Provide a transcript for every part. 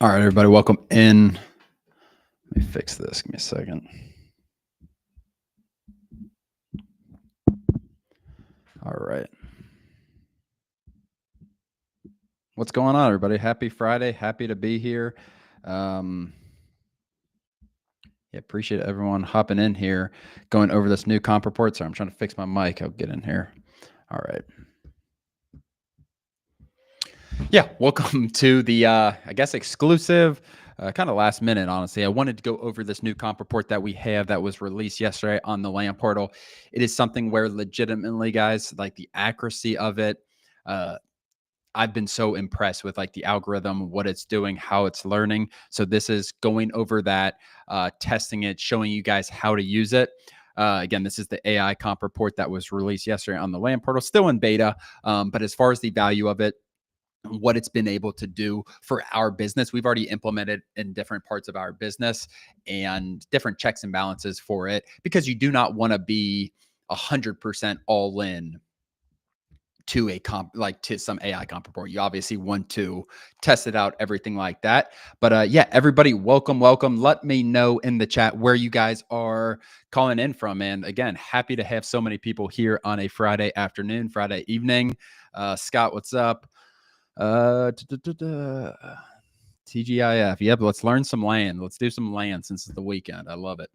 All right, everybody, welcome in. Let me fix this. Give me a second. All right. What's going on, everybody? Happy Friday. Happy to be here. Appreciate everyone hopping in here, going over this new comp report. Sorry, I'm trying to fix my mic. I'll get in here. All right. Yeah, welcome to the, I guess, exclusive, kind of last minute, honestly. I wanted to go over this new comp report that we have that was released yesterday on the Land Portal. It is something where legitimately, guys, like the accuracy of it, I've been so impressed with like the algorithm, what it's doing, how it's learning. So this is going over that, testing it, showing you guys how to use it. Again, this is the AI comp report that was released yesterday on the Land Portal, still in beta. But as far as the value of it, what it's been able to do for our business, we've already implemented in different parts of our business and different checks and balances for it, because you do not want to be 100% all in to a comp, like to some AI comp report. You obviously want to test it out, everything like that. But yeah, everybody, welcome. Let me know in the chat where you guys are calling in from. And again, happy to have so many people here on a Friday afternoon, Friday evening. Scott, what's up? TGIF. Yep, let's learn some land. Let's do some land since it's the weekend. I love it.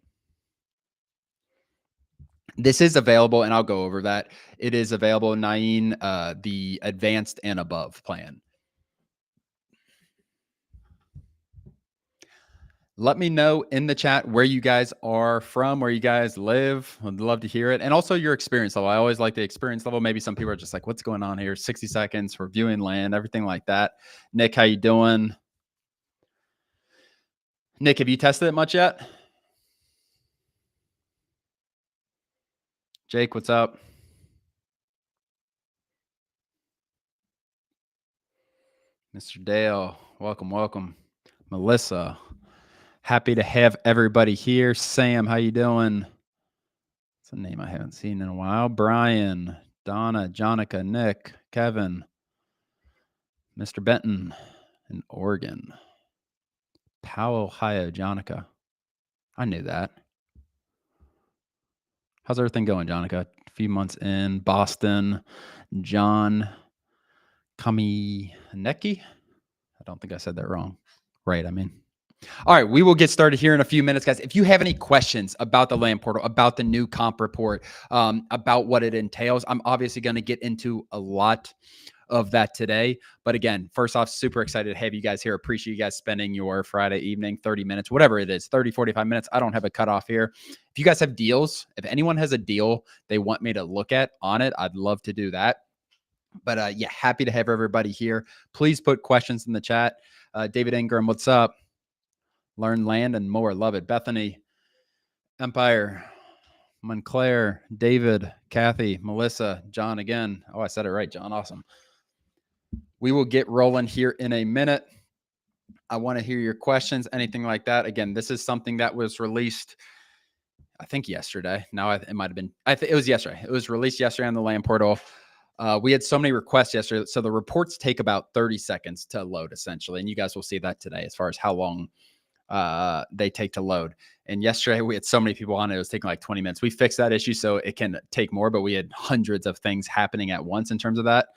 This is available, and I'll go over that. It is available, Naeem, the advanced and above plan. Let me know in the chat where you guys are from, where you guys live. I'd love to hear it. And also your experience level. I always like the experience level. Maybe some people are just like, what's going on here? 60 seconds for viewing land, everything like that. Nick, how you doing? Nick, have you tested it much yet? Jake, what's up? Mr. Dale, welcome. Melissa, happy to have everybody here. Sam, how you doing? It's a name I haven't seen in a while. Brian, Donna, Jonica, Nick, Kevin, Mr. Benton in Oregon. Powell, Ohio, Jonica. I knew that. How's everything going, Jonica? A few months in. Boston, John Kaminecki. I don't think I said that wrong. Right, I mean. All right, we will get started here in a few minutes, guys. If you have any questions about the Land Portal, about the new comp report, about what it entails, I'm obviously going to get into a lot of that today. But again, first off, super excited to have you guys here. Appreciate you guys spending your Friday evening, 30 minutes, whatever it is, 30, 45 minutes. I don't have a cutoff here. If you guys have deals, if anyone has a deal they want me to look at on it, I'd love to do that. But yeah, happy to have everybody here. Please put questions in the chat. David Ingram, what's up? Learn land and more. Love it. Bethany, Empire, Montclair, David, Kathy, Melissa, John again. Oh, I said it right, John. Awesome. We will get rolling here in a minute. I want to hear your questions, anything like that. Again, this is something that was released, I think, yesterday. Now it might have been, it was yesterday. It was released yesterday on the Land Portal. We had so many requests yesterday. So the reports take about 30 seconds to load, essentially. And you guys will see that today as far as how long they take to load. And yesterday we had so many people on it, it was taking like 20 minutes. We fixed that issue so it can take more, but we had hundreds of things happening at once in terms of that.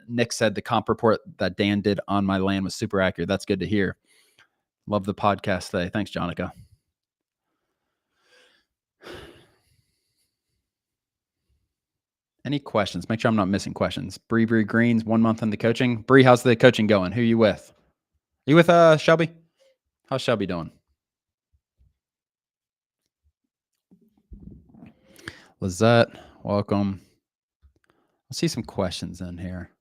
Nick said the comp report that Dan did on my land was super accurate. That's good to hear. Love the podcast today. Thanks, Jonica. Any questions? Make sure I'm not missing questions. Bree Greens, 1 month in the coaching. Bree, how's the coaching going? Who are you with? Are you with Shelby? How's Shelby doing? Lizette, welcome. I'll see some questions in here.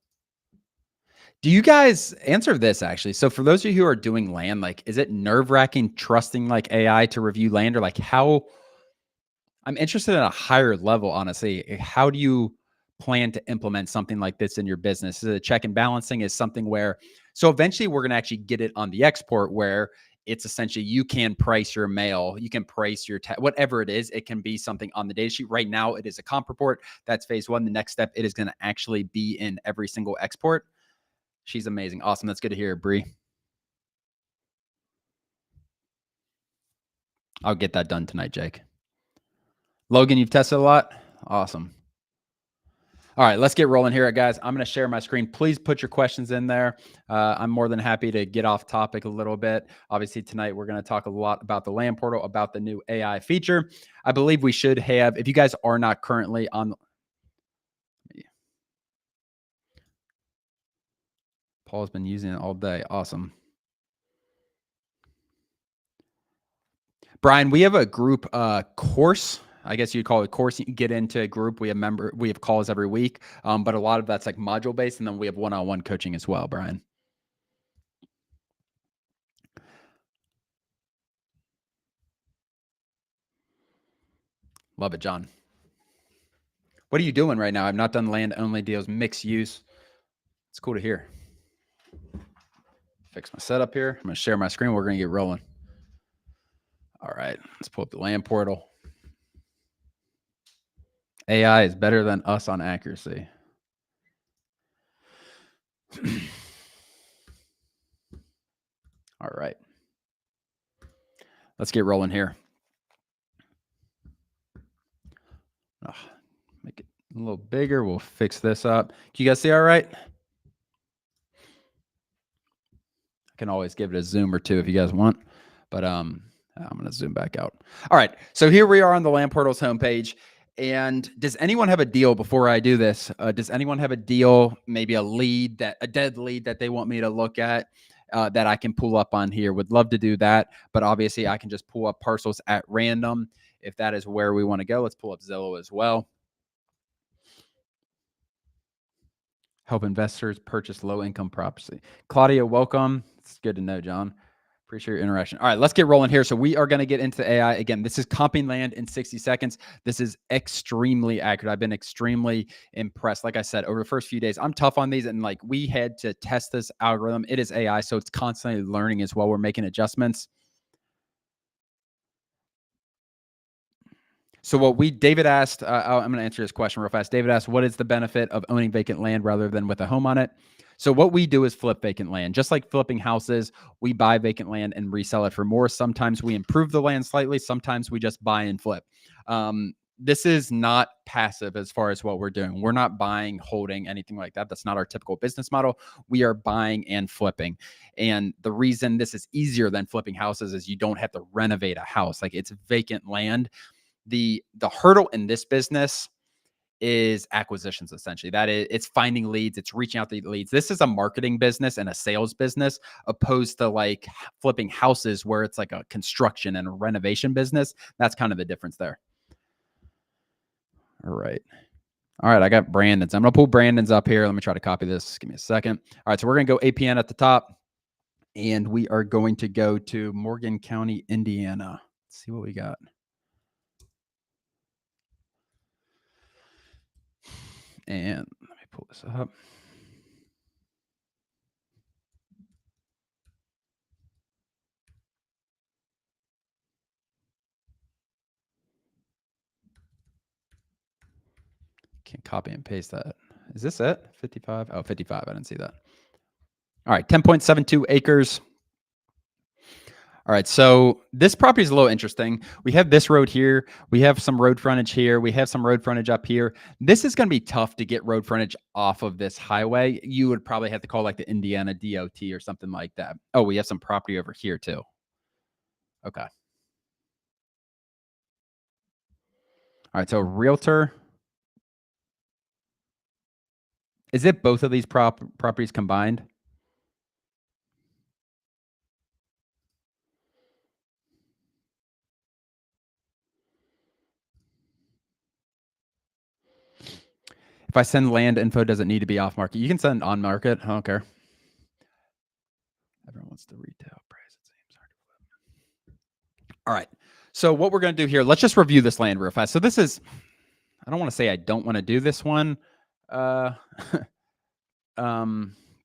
Do you guys answer this actually? So for those of you who are doing land, like, is it nerve-wracking trusting like AI to review land, or like how? I'm interested in a higher level, honestly. How do you plan to implement something like this in your business? Is it a check and balancing? Is something where, so eventually we're going to actually get it on the export where it's essentially you can price your mail, you can price your whatever it is. It can be something on the data sheet. Right now, it is a comp report. That's phase one. The next step, it is going to actually be in every single export. She's amazing. Awesome. That's good to hear, Bree. I'll get that done tonight, Jake. Logan, you've tested a lot? Awesome. All right, let's get rolling here, guys. I'm going to share my screen. Please put your questions in there. I'm more than happy to get off topic a little bit. Obviously, tonight we're going to talk a lot about the Land Portal, about the new AI feature. I believe we should have, if you guys are not currently on, Paul's been using it all day. Awesome. Brian, we have a group course. I guess you'd call it a course. You can get into a group. We have calls every week, but a lot of that's like module based, and then we have one-on-one coaching as well, Brian. Love it, John. What are you doing right now? I've not done land only deals, mixed use. It's cool to hear. Fix my setup here. I'm going to share my screen. We're going to get rolling. All right, let's pull up the Land Portal. AI is better than us on accuracy. All right. Let's get rolling here. Make it a little bigger. We'll fix this up. Can you guys see all right? I can always give it a zoom or two if you guys want, but I'm going to zoom back out. All right. So here we are on the Land Portal's homepage. And does anyone have a deal before I do this? Does anyone have a deal, maybe a dead lead that they want me to look at that I can pull up on here? Would love to do that. But obviously I can just pull up parcels at random if that is where we want to go. Let's pull up Zillow as well. Help investors purchase low-income property. Claudia, welcome. It's good to know, John. Appreciate your interaction. All right, let's get rolling here. So we are going to get into AI. Again, this is comping land in 60 seconds. This is extremely accurate. I've been extremely impressed. Like I said, over the first few days, I'm tough on these. And like we had to test this algorithm. It is AI, so it's constantly learning as well. We're making adjustments. So David asked, I'm going to answer his question real fast. David asked, what is the benefit of owning vacant land rather than with a home on it? So what we do is flip vacant land. Just like flipping houses, we buy vacant land and resell it for more. Sometimes we improve the land slightly. Sometimes we just buy and flip. This is not passive as far as what we're doing. We're not buying, holding, anything like that. That's not our typical business model. We are buying and flipping. And the reason this is easier than flipping houses is you don't have to renovate a house. Like it's vacant land. The hurdle in this business is acquisitions, essentially. That is, it's finding leads, it's reaching out to leads. This is a marketing business and a sales business, opposed to like flipping houses where it's like a construction and a renovation business. That's kind of the difference there. All right. I got Brandon's. I'm going to pull Brandon's up here. Let me try to copy this. Give me a second. All right. So we're going to go APN at the top, and we are going to go to Morgan County, Indiana. Let's see what we got. And let me pull this up. Can't copy and paste that. Is this it? 55? Oh, 55. I didn't see that. All right, 10.72 acres. All right, so this property is a little interesting. We have this road here. We have some road frontage here. We have some road frontage up here. This is going to be tough to get road frontage off of this highway. You would probably have to call like the Indiana DOT or something like that. Oh, we have some property over here too. Okay. All right, so realtor. Is it both of these properties combined? If I send land info, does it need to be off market? You can send on market. I don't care. Everyone wants the retail price. It seems hard to flip. All right. So what we're going to do here, let's just review this land real fast. So this is, I don't want to say I don't want to do this one. But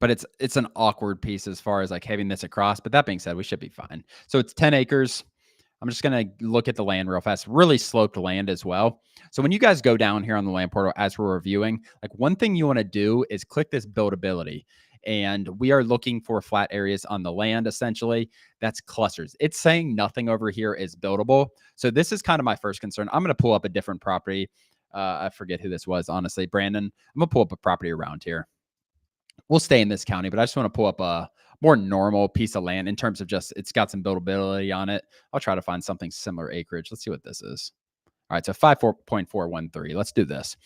it's an awkward piece as far as like having this across. But that being said, we should be fine. So it's 10 acres. I'm just going to look at the land real fast. Really sloped land as well. So when you guys go down here on the Land Portal as we're reviewing, like one thing you want to do is click this buildability. And we are looking for flat areas on the land, essentially. That's clusters. It's saying nothing over here is buildable. So this is kind of my first concern. I'm going to pull up a different property. I forget who this was, honestly. Brandon, I'm going to pull up a property around here. We'll stay in this county, but I just want to pull up a more normal piece of land in terms of just it's got some buildability on it. I'll try to find something similar acreage. Let's see what this is. All right, so 54.413. Let's do this.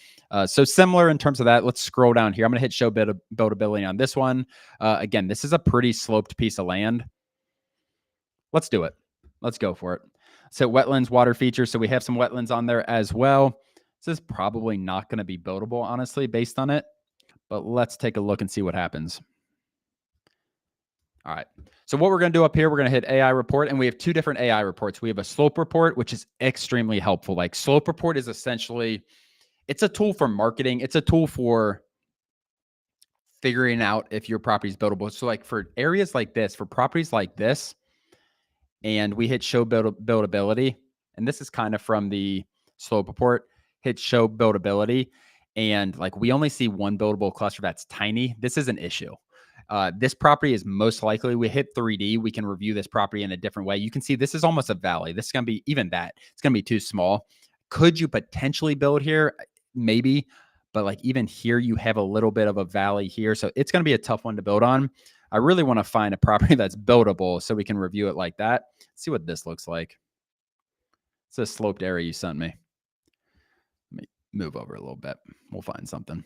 So similar in terms of that. Let's scroll down here. I'm going to hit show buildability on this one. Again, this is a pretty sloped piece of land. Let's do it. Let's go for it. So wetlands, water features. So we have some wetlands on there as well. This is probably not going to be buildable, honestly, based on it. But let's take a look and see what happens. All right. So what we're going to do up here, we're going to hit AI report, and we have two different AI reports. We have a slope report, which is extremely helpful. Like slope report is essentially, it's a tool for marketing. It's a tool for figuring out if your property is buildable. So like for areas like this, for properties like this, and we hit show buildability, and this is kind of from the slope report, hit show buildability, and like we only see one buildable cluster that's tiny. This is an issue. This property is most likely, we hit 3D. We can review this property in a different way. You can see this is almost a valley. This is going to be even that. It's going to be too small. Could you potentially build here? Maybe. But like even here, you have a little bit of a valley here. So it's going to be a tough one to build on. I really want to find a property that's buildable so we can review it like that. Let's see what this looks like. It's a sloped area you sent me. Let me move over a little bit. We'll find something.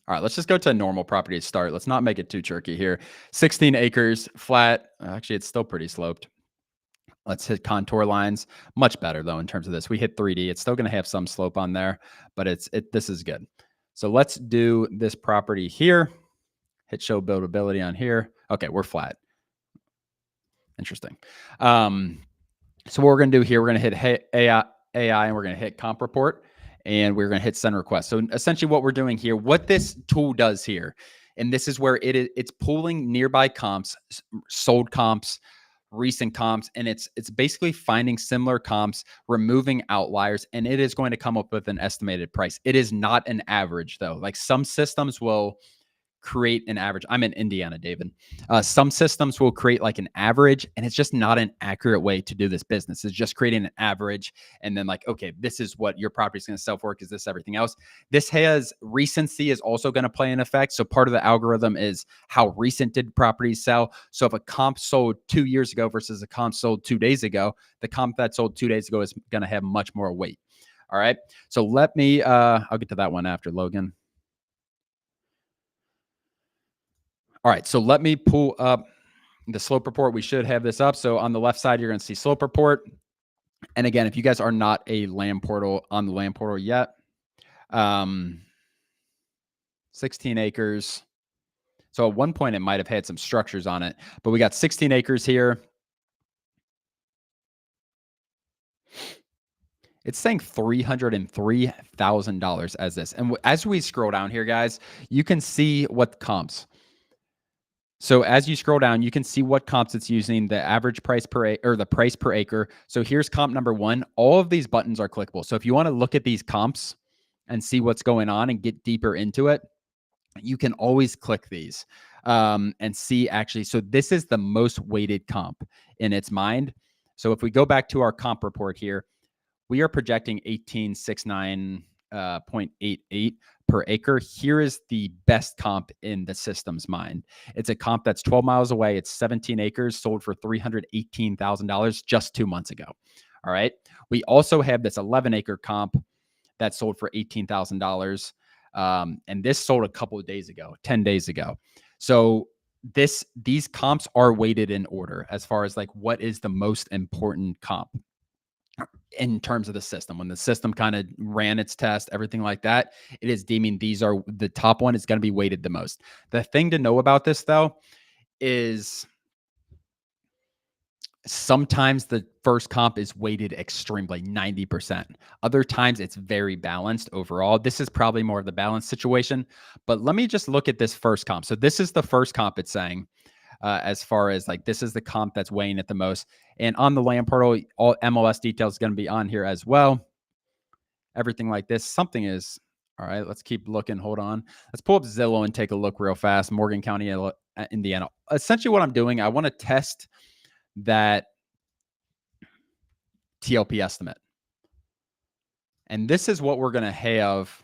All right, let's just go to a normal property to start. Let's not make it too tricky here. 16 acres, flat. Actually, it's still pretty sloped. Let's hit contour lines. Much better, though, in terms of this. We hit 3D. It's still going to have some slope on there, but this is good. So let's do this property here. Hit show buildability on here. Okay, we're flat. Interesting. So what we're going to do here, we're going to hit AI, and we're going to hit comp report. And we're going to hit send request. So essentially what we're doing here, what this tool does here, and this is where it's pulling nearby comps, sold comps, recent comps, and it's basically finding similar comps, removing outliers, and it is going to come up with an estimated price. It is not an average though. Like some systems will create an average. I'm in Indiana, David. Some systems will create like an average, and it's just not an accurate way to do this business. It's just creating an average and then like, okay, this is what your property is going to sell for because this everything else. This has recency is also going to play an effect. So part of the algorithm is how recent did properties sell. So if a comp sold 2 years ago versus a comp sold 2 days ago, the comp that sold 2 days ago is going to have much more weight. All right. So let me, I'll get to that one after, Logan. All right, so let me pull up the slope report. We should have this up. So on the left side, you're going to see slope report. And again, if you guys are not a land portal on the land portal yet, 16 acres. So at one point, it might have had some structures on it, but we got 16 acres here. It's saying $303,000 as this. And as we scroll down here, guys, you can see what comps. So as you scroll down, you can see what comps it's using, the average price per acre, or the price per acre. So here's comp number 1. All of these buttons are clickable. So if you want to look at these comps and see what's going on and get deeper into it, you can always click these and see actually. So this is the most weighted comp in its mind. So if we go back to our comp report here, we are projecting 1869.88 per acre. Here is the best comp in the system's mind. It's a comp that's 12 miles away. It's 17 acres, sold for $318,000 just 2 months ago. All right. We also have this 11-acre comp that sold for $18,000. And this sold a couple of days ago, 10 days ago. So these comps are weighted in order as far as like what is the most important comp in terms of the system. When the system kind of ran its test, everything like that, it is deeming these are the top one is going to be weighted the most. The thing to know about this though is sometimes the first comp is weighted extremely 90%. Other times it's very balanced overall. This is probably more of the balanced situation, but let me just look at this first comp. So this is the first comp it's saying. As far as like, this is the comp that's weighing it the most. And on the land portal, all MLS details is going to be on here as well. Everything like this. Something is, All right, let's keep looking. Hold on. Let's pull up Zillow and take a look real fast. Morgan County, Indiana. Essentially, what I'm doing, I want to test that TLP estimate. And this is what we're going to have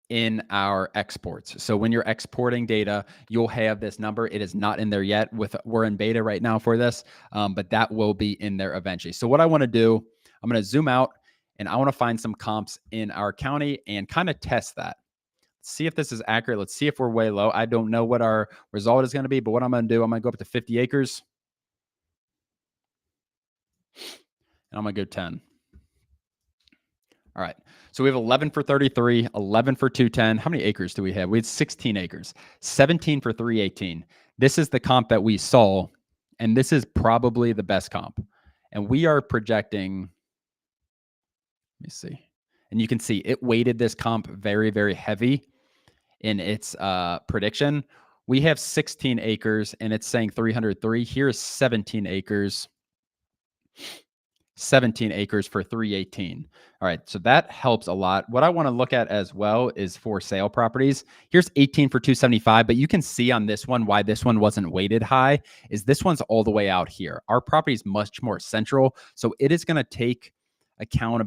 in our exports. So when you're exporting data, you'll have this number. It is not in there yet. We're in beta right now for this, but that will be in there eventually. So what I want to do, I'm going to zoom out and I want to find some comps in our county and kind of test that. See if this is accurate. Let's see if we're way low. I don't know what our result is going to be, but what I'm going to do, I'm going to go up to 50 acres. And I'm going to go 10. All right. So we have 11 for 33, 11 for 210. How many acres do we have? We had 16 acres, 17 for 318. This is the comp that we saw, and this is probably the best comp. And we are projecting, let me see. And you can see it weighted this comp very, very heavy in its prediction. We have 16 acres and it's saying 303. Here's 17 acres. 17 acres for 318. All right, so that helps a lot. What I want to look at as well is for sale properties. Here's 18 for 275, but you can see on this one why this one wasn't weighted high is this one's all the way out here. Our property is much more central, so it is going to take account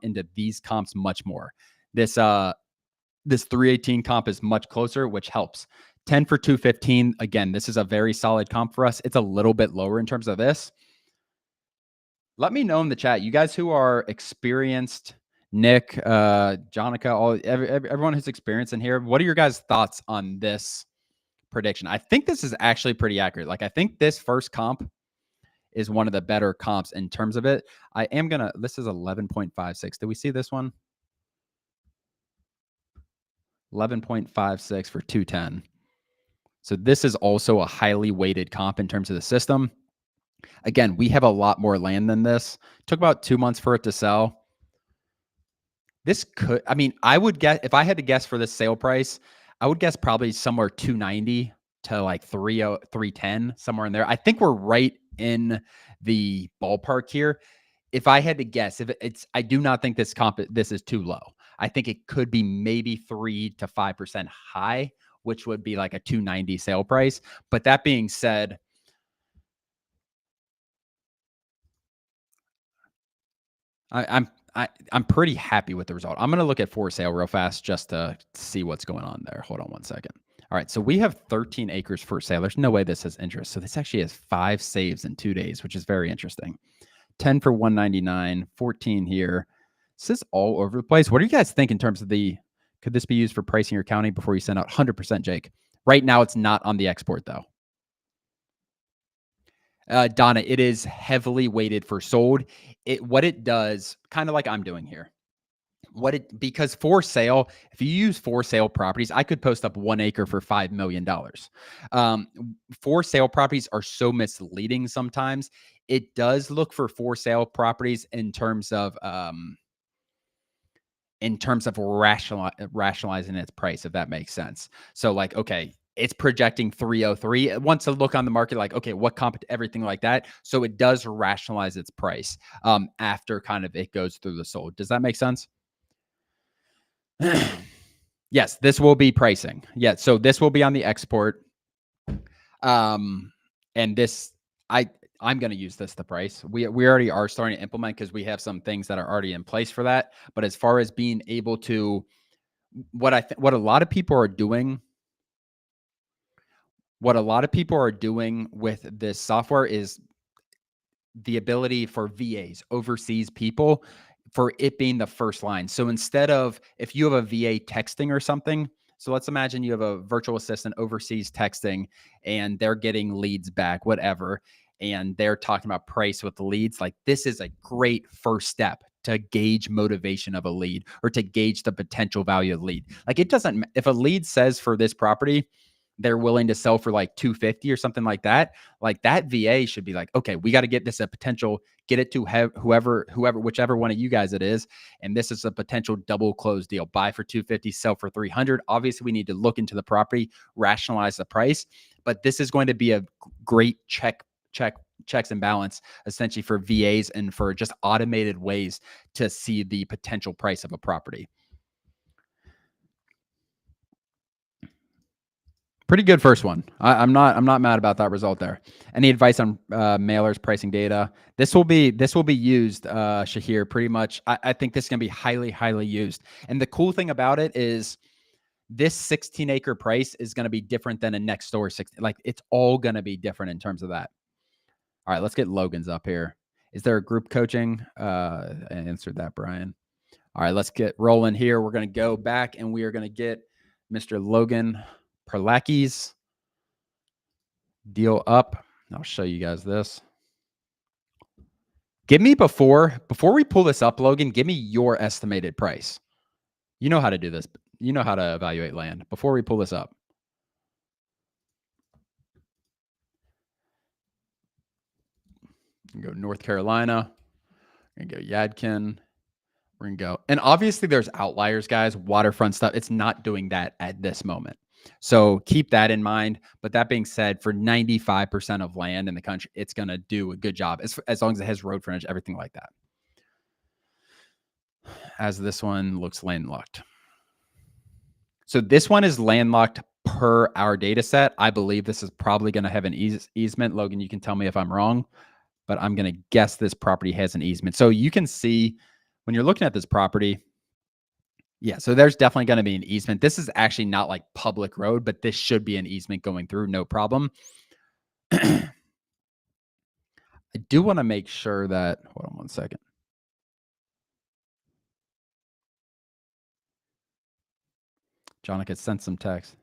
into these comps much more. This 318 comp is much closer, which helps. 10 for 215. Again, this is a very solid comp for us. It's a little bit lower in terms of this. Let me know in the chat, you guys who are experienced, Nick, Jonica, everyone who's experienced in here, what are your guys' thoughts on this prediction? I think this is actually pretty accurate. Like, I think this first comp is one of the better comps in terms of it. This is 11.56. Did we see this one? 11.56 for 210. So this is also a highly weighted comp in terms of the system. Again, we have a lot more land than this. It took about 2 months for it to sell. This could, I mean, I would guess, if I had to guess for this sale price, I would guess probably somewhere 290 to like 310, somewhere in there. I think we're right in the ballpark here. If I had to guess, I do not think this is too low. I think it could be maybe 3 to 5% high, which would be like a 290 sale price. But that being said, I'm pretty happy with the result. I'm going to look at for sale real fast just to see what's going on there. Hold on one second. All right, so we have 13 acres for sale. There's no way this has interest. So this actually has 5 saves in 2 days, which is very interesting. 10 for 199, 14 here. This is all over the place. What do you guys think in terms of could this be used for pricing your county before you send out? 100%, Jake. Right now, it's not on the export, though. Donna, it is heavily weighted for sold. What it does, kind of like I'm doing here, because for sale, if you use for sale properties, I could post up 1 acre for $5 million. For sale properties are so misleading sometimes. It does look for sale properties in terms of rationalizing its price, if that makes sense. So like, okay, it's projecting 303. It wants to look on the market like, okay, what comp, everything like that. So it does rationalize its price after kind of it goes through the sold. Does that make sense? Yes, this will be pricing. Yeah, so this will be on the export. And this, I'm going to use this the price. We already are starting to implement because we have some things that are already in place for that. But as far as being able to, what a lot of people are doing with this software is the ability for VAs, overseas people, for it being the first line. So instead of, if you have a VA texting or something, so let's imagine you have a virtual assistant overseas texting and they're getting leads back, whatever, and they're talking about price with the leads. Like, this is a great first step to gauge motivation of a lead or to gauge the potential value of lead. Like, it doesn't, if a lead says for this property, they're willing to sell for like 250 or something like that VA should be like, okay, we got to get this a potential, get it to whichever one of you guys it is. And this is a potential double close deal, buy for 250, sell for 300. Obviously we need to look into the property, rationalize the price, but this is going to be a great checks and balance essentially for VAs and for just automated ways to see the potential price of a property. Pretty good first one. I'm not mad about that result there. Any advice on mailers pricing data? This will be used, Shahir, pretty much. I think this is going to be highly used. And the cool thing about it is this 16 acre price is going to be different than a next door 16. Like it's all going to be different in terms of that. All right, let's get Logan's up here. Is there a group coaching? I answered that, Brian. All right, let's get rolling here. We're going to go back and we are going to get Mr. Logan Perlakis deal up. I'll show you guys this. Give me before we pull this up, Logan, give me your estimated price. You know how to do this. You know how to evaluate land before we pull this up. Go North Carolina. We're going to go Yadkin. We're going to go. And obviously there's outliers, guys. Waterfront stuff. It's not doing that at this moment. So keep that in mind. But that being said, for 95% of land in the country, it's going to do a good job as long as it has road frontage, everything like that. As this one looks landlocked. So this one is landlocked per our data set. I believe this is probably going to have an easement. Logan, you can tell me if I'm wrong, but I'm going to guess this property has an easement. So you can see when you're looking at this property, yeah, so there's definitely going to be an easement. This is actually not like public road, but this should be an easement going through, no problem. I do want to make sure that, hold on one second. Jonica sent some text.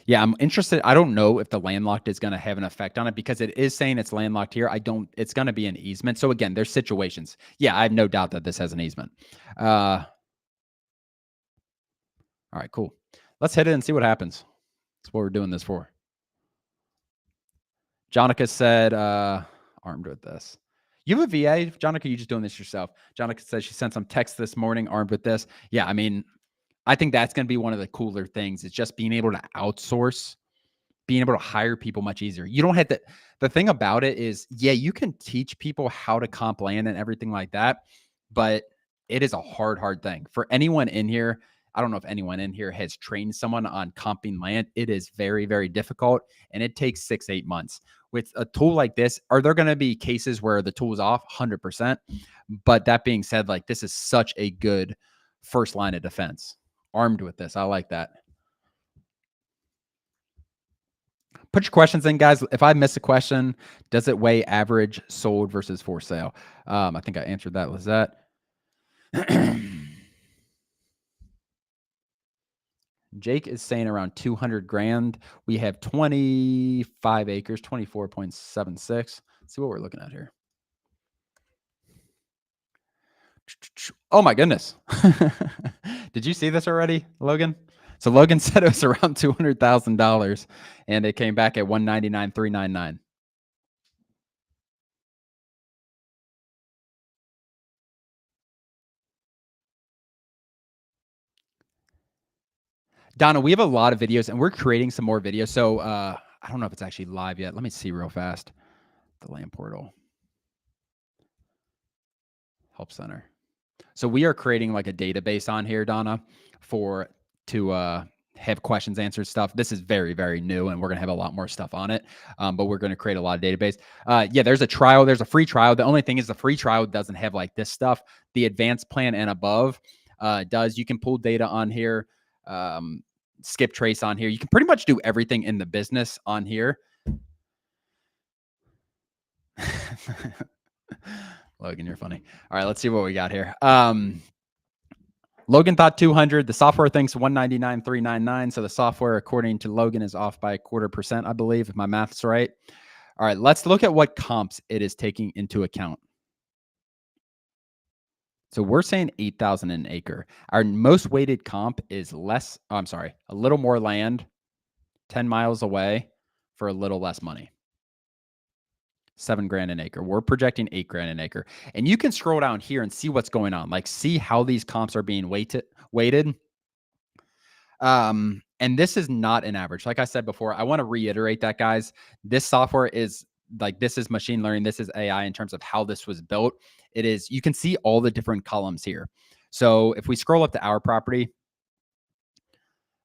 Yeah, I'm interested. I don't know if the landlocked is going to have an effect on it because it is saying it's landlocked here. It's going to be an easement. So again, there's situations. Yeah, I have no doubt that this has an easement. All right, cool. Let's hit it and see what happens. That's what we're doing this for. Jonica said, armed with this. You have a VA, Jonica? You just doing this yourself? Jonica says she sent some text this morning armed with this. Yeah, I mean, I think that's going to be one of the cooler things is just being able to outsource, being able to hire people much easier. You don't have to, the thing about it is, yeah, you can teach people how to comp land and everything like that, but it is a hard thing. For anyone in here, I don't know if anyone in here has trained someone on comping land. It is very difficult and it takes 6-8 months. With a tool like this, are there going to be cases where the tool is off? 100%. But that being said, like this is such a good first line of defense. Armed with this. I like that. Put your questions in, guys. If I miss a question, does it weigh average sold versus for sale? I think I answered that. Was that? Jake is saying around 200 grand. We have 25 acres, 24.76. Let's see what we're looking at here. Oh my goodness. Did you see this already, Logan? So Logan said it was around $200,000 and it came back at 199,399. Donna, we have a lot of videos and we're creating some more videos. So I don't know if it's actually live yet. Let me see real fast. The Land Portal. Help Center. So we are creating like a database on here, Donna, to have questions answered stuff. This is very new and we're going to have a lot more stuff on it. But we're going to create a lot of database. Yeah, there's a trial. There's a free trial. The only thing is the free trial doesn't have like this stuff. The advanced plan and above does. You can pull data on here, skip trace on here. You can pretty much do everything in the business on here. Logan, you're funny. All right, let's see what we got here. Logan thought 200. The software thinks 199,399. So the software, according to Logan, is off by 0.25%, I believe, if my math's right. All right, let's look at what comps it is taking into account. So we're saying 8,000 an acre. Our most weighted comp is less. Oh, I'm sorry, a little more land, 10 miles away for a little less money. 7 grand an acre. We're projecting 8 grand an acre. And you can scroll down here and see what's going on. Like see how these comps are being weighted. And this is not an average. Like I said before, I want to reiterate that, guys. This software is like, this is machine learning. This is AI in terms of how this was built. It is, you can see all the different columns here. So if we scroll up to our property,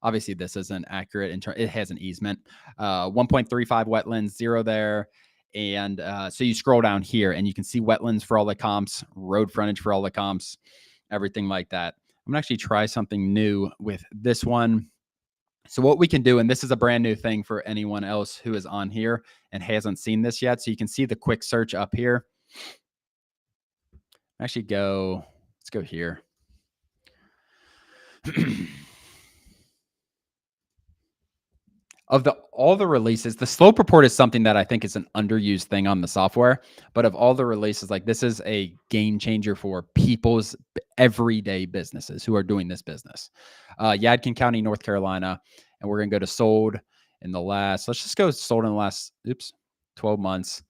Obviously, this isn't accurate. It has an easement. 1.35 wetlands, 0 there. And so you scroll down here and you can see wetlands for all the comps, road frontage for all the comps, everything like that. I'm gonna actually try something new with this one. So what we can do, and this is a brand new thing for anyone else who is on here and hasn't seen this yet. So you can see the quick search up here. Actually let's go here. Of all the releases, the slope report is something that I think is an underused thing on the software. But of all the releases, like this is a game changer for people's everyday businesses who are doing this business. Yadkin County, North Carolina, and we're gonna go to sold in the last. Let's just go sold in the last 12 months,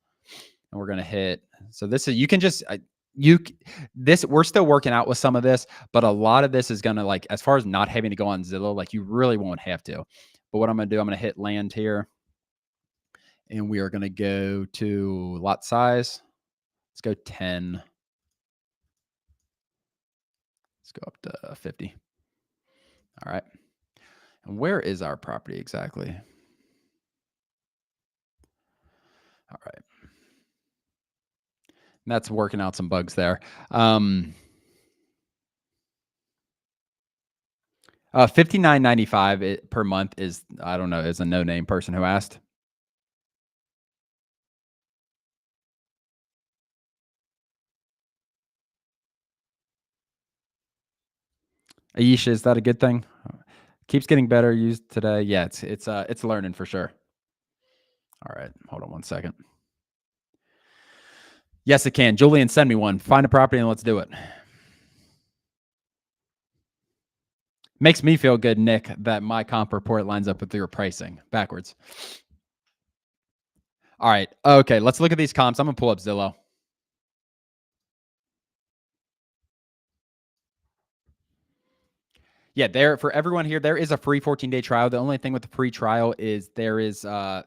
and we're gonna hit. So this is you can just we're still working out with some of this, but a lot of this is gonna like as far as not having to go on Zillow, like you really won't have to. But what I'm going to do, I'm going to hit land here. And we are going to go to lot size. Let's go 10. Let's go up to 50. All right. And where is our property exactly? All right. And that's working out some bugs there. $59.95 per month is, I don't know, is a no-name person who asked. Aisha, is that a good thing? Keeps getting better used today. Yeah, it's learning for sure. All right, hold on one second. Yes, it can. Julian, send me one. Find a property and let's do it. Makes me feel good, Nick, that my comp report lines up with your pricing backwards. All right. Okay, let's look at these comps. I'm going to pull up Zillow. Yeah, there for everyone here, there is a free 14-day trial. The only thing with the free trial is there is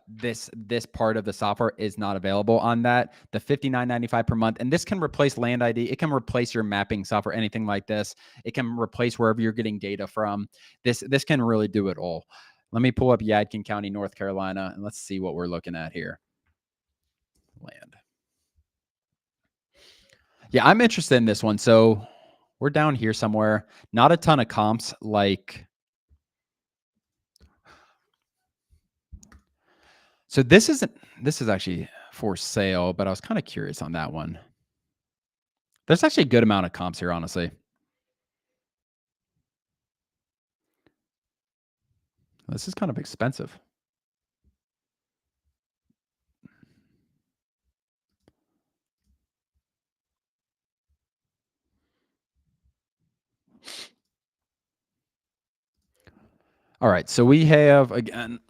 this part of the software is not available on that. The $59.95 per month, and this can replace Land ID. It can replace your mapping software, anything like this. It can replace wherever you're getting data from. This can really do it all. Let me pull up Yadkin County, North Carolina, and let's see what we're looking at here. Land. Yeah, I'm interested in this one. So we're down here somewhere. Not a ton of comps like. So this is actually for sale, but I was kind of curious on that one. There's actually a good amount of comps here, honestly. This is kind of expensive. All right, so we have again.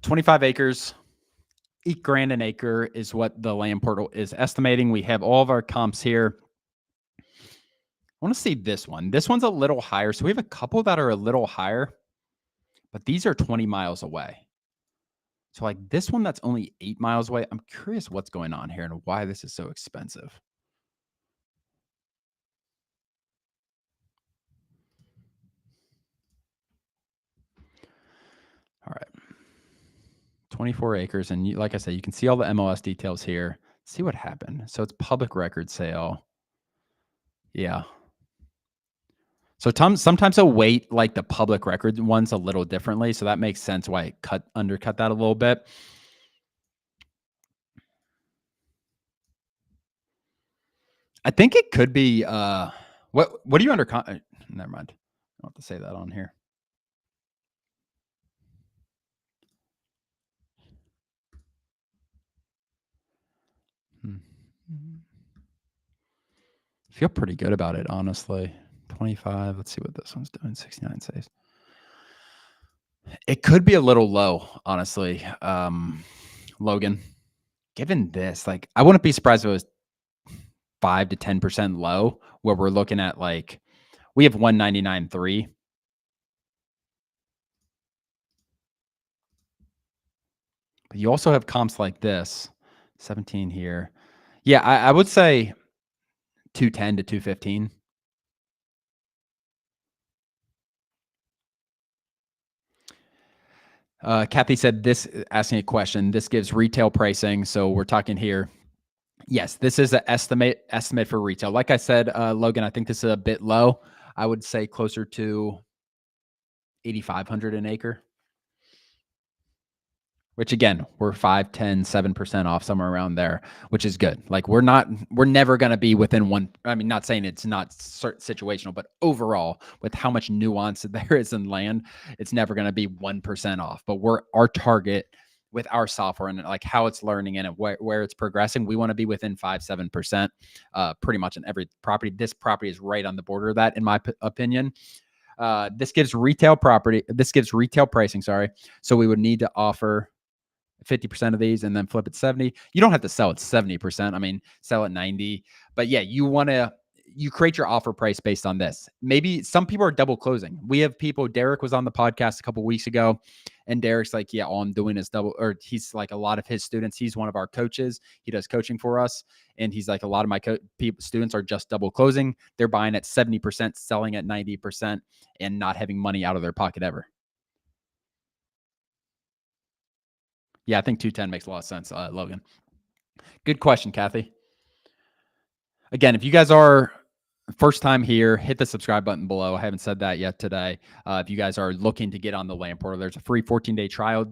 25 acres, $8,000 an acre is what the land portal is estimating. We have all of our comps here. I want to see this one. This one's a little higher. So we have a couple that are a little higher, but these are 20 miles away. So like this one that's only 8 miles away. I'm curious what's going on here and why this is so expensive. All right. 24 acres. And like I said, you can see all the MLS details here. See what happened. So it's public record sale. Yeah. So sometimes they'll weight like the public record ones a little differently. So that makes sense why it undercut that a little bit. I think it could be what are you under never mind. I don't have to say that on here. Feel pretty good about it, honestly. 25. Let's see what this one's doing. 69 saves. It could be a little low, honestly. Logan, given this, like I wouldn't be surprised if it was 5 to 10% low, where we're looking at like we have 199.3. But you also have comps like this, 17 here. Yeah, I would say 210 to 215. Kathy said this, asking a question. This gives retail pricing. So we're talking here. Yes, this is an estimate for retail. Like I said, Logan, I think this is a bit low. I would say closer to 8,500 an acre. Which again, we're 5, 10, 7% off, somewhere around there, which is good. Like we're never going to be within one. I mean, not saying it's not situational, but overall with how much nuance there is in land, it's never going to be 1% off, but our target with our software and like how it's learning and where it's progressing, we want to be within 5, 7%, pretty much in every property. This property is right on the border of that, in my opinion. This gives retail pricing. Sorry. So we would need to offer 50% of these and then flip it 70. You don't have to sell it 70%. I mean, sell it 90. But yeah, you create your offer price based on this. Maybe some people are double closing. We have people, Derek was on the podcast a couple weeks ago, and Derek's like, yeah, all I'm doing is double, or he's like a lot of his students. He's one of our coaches. He does coaching for us. And he's like, a lot of my students are just double closing. They're buying at 70%, selling at 90%, and not having money out of their pocket ever. Yeah, I think 210 makes a lot of sense, Logan. Good question, Kathy. Again, if you guys are first time here, hit the subscribe button below. I haven't said that yet today. If you guys are looking to get on the land portal, there's a free 14-day trial.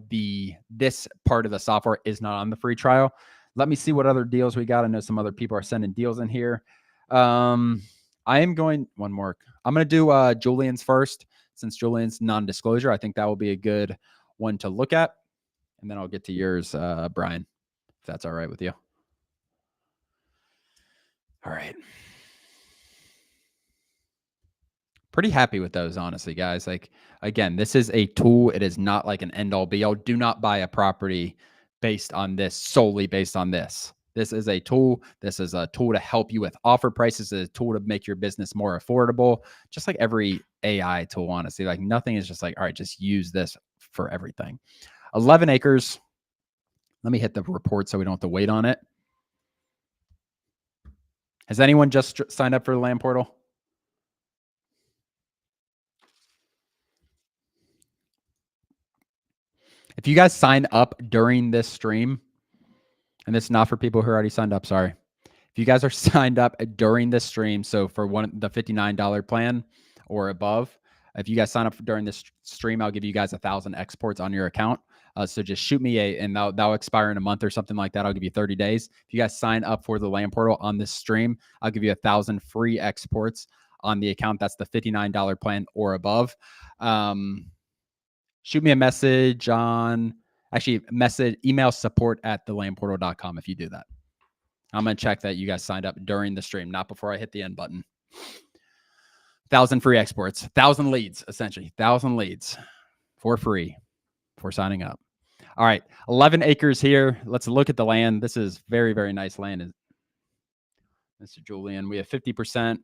This part of the software is not on the free trial. Let me see what other deals we got. I know some other people are sending deals in here. I am going one more. I'm going to do Julian's first, since Julian's non-disclosure. I think that will be a good one to look at. And then I'll get to yours, Brian, if that's all right with you. All right. Pretty happy with those, honestly, guys. Like, again, this is a tool. It is not like an end all be all. Do not buy a property based on this, solely based on this. This is a tool. This is a tool to help you with offer prices. It's a tool to make your business more affordable. Just like every AI tool, honestly. Like nothing is just like, all right, just use this for everything. 11 acres. Let me hit the report so we don't have to wait on it. Has anyone just signed up for the land portal? If you guys sign up during this stream, and this is not for people who already signed up, sorry. If you guys are signed up during this stream, so for the $59 plan or above, if you guys sign up during this stream, I'll give you guys 1,000 exports on your account. So just shoot me and that'll expire in a month or something like that. I'll give you 30 days. If you guys sign up for the land portal on this stream, I'll give you 1,000 free exports on the account. That's the $59 plan or above. Shoot me a message on, email support@thelandportal.com if you do that. I'm going to check that you guys signed up during the stream, not before I hit the end button. 1,000 free exports, 1,000 leads, essentially 1,000 leads for free for signing up. All right, 11 acres here. Let's look at the land. This is very, very nice land, Mr. Julian. We have 50%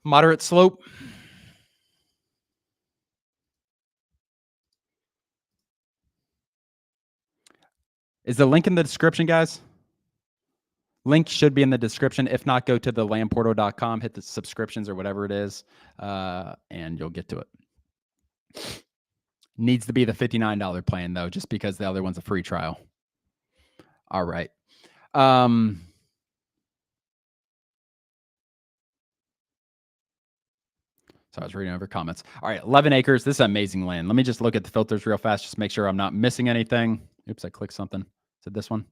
moderate slope. Is the link in the description, guys? Link should be in the description. If not, go to thelandportal.com, hit the subscriptions or whatever it is, and you'll get to it. Needs to be the $59 plan, though, just because the other one's a free trial. All right. So I was reading over comments. All right, 11 acres. This is amazing land. Let me just look at the filters real fast, just make sure I'm not missing anything. Oops, I clicked something. Is it this one?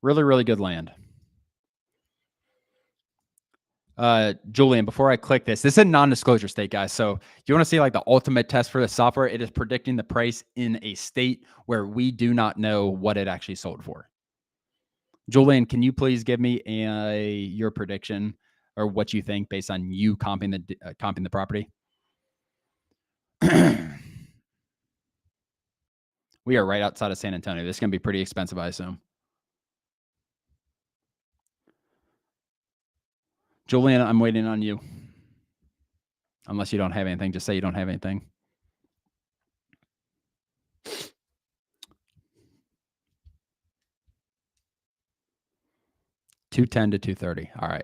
Really, really good land. Julian, before I click this is a non-disclosure state, guys. So you want to see like the ultimate test for the software? It is predicting the price in a state where we do not know what it actually sold for. Julian, can you please give me your prediction or what you think based on you comping the property? We are right outside of San Antonio. This is going to be pretty expensive, I assume. Julian, I'm waiting on you. Unless you don't have anything, just say you don't have anything. 210 to 230. All right,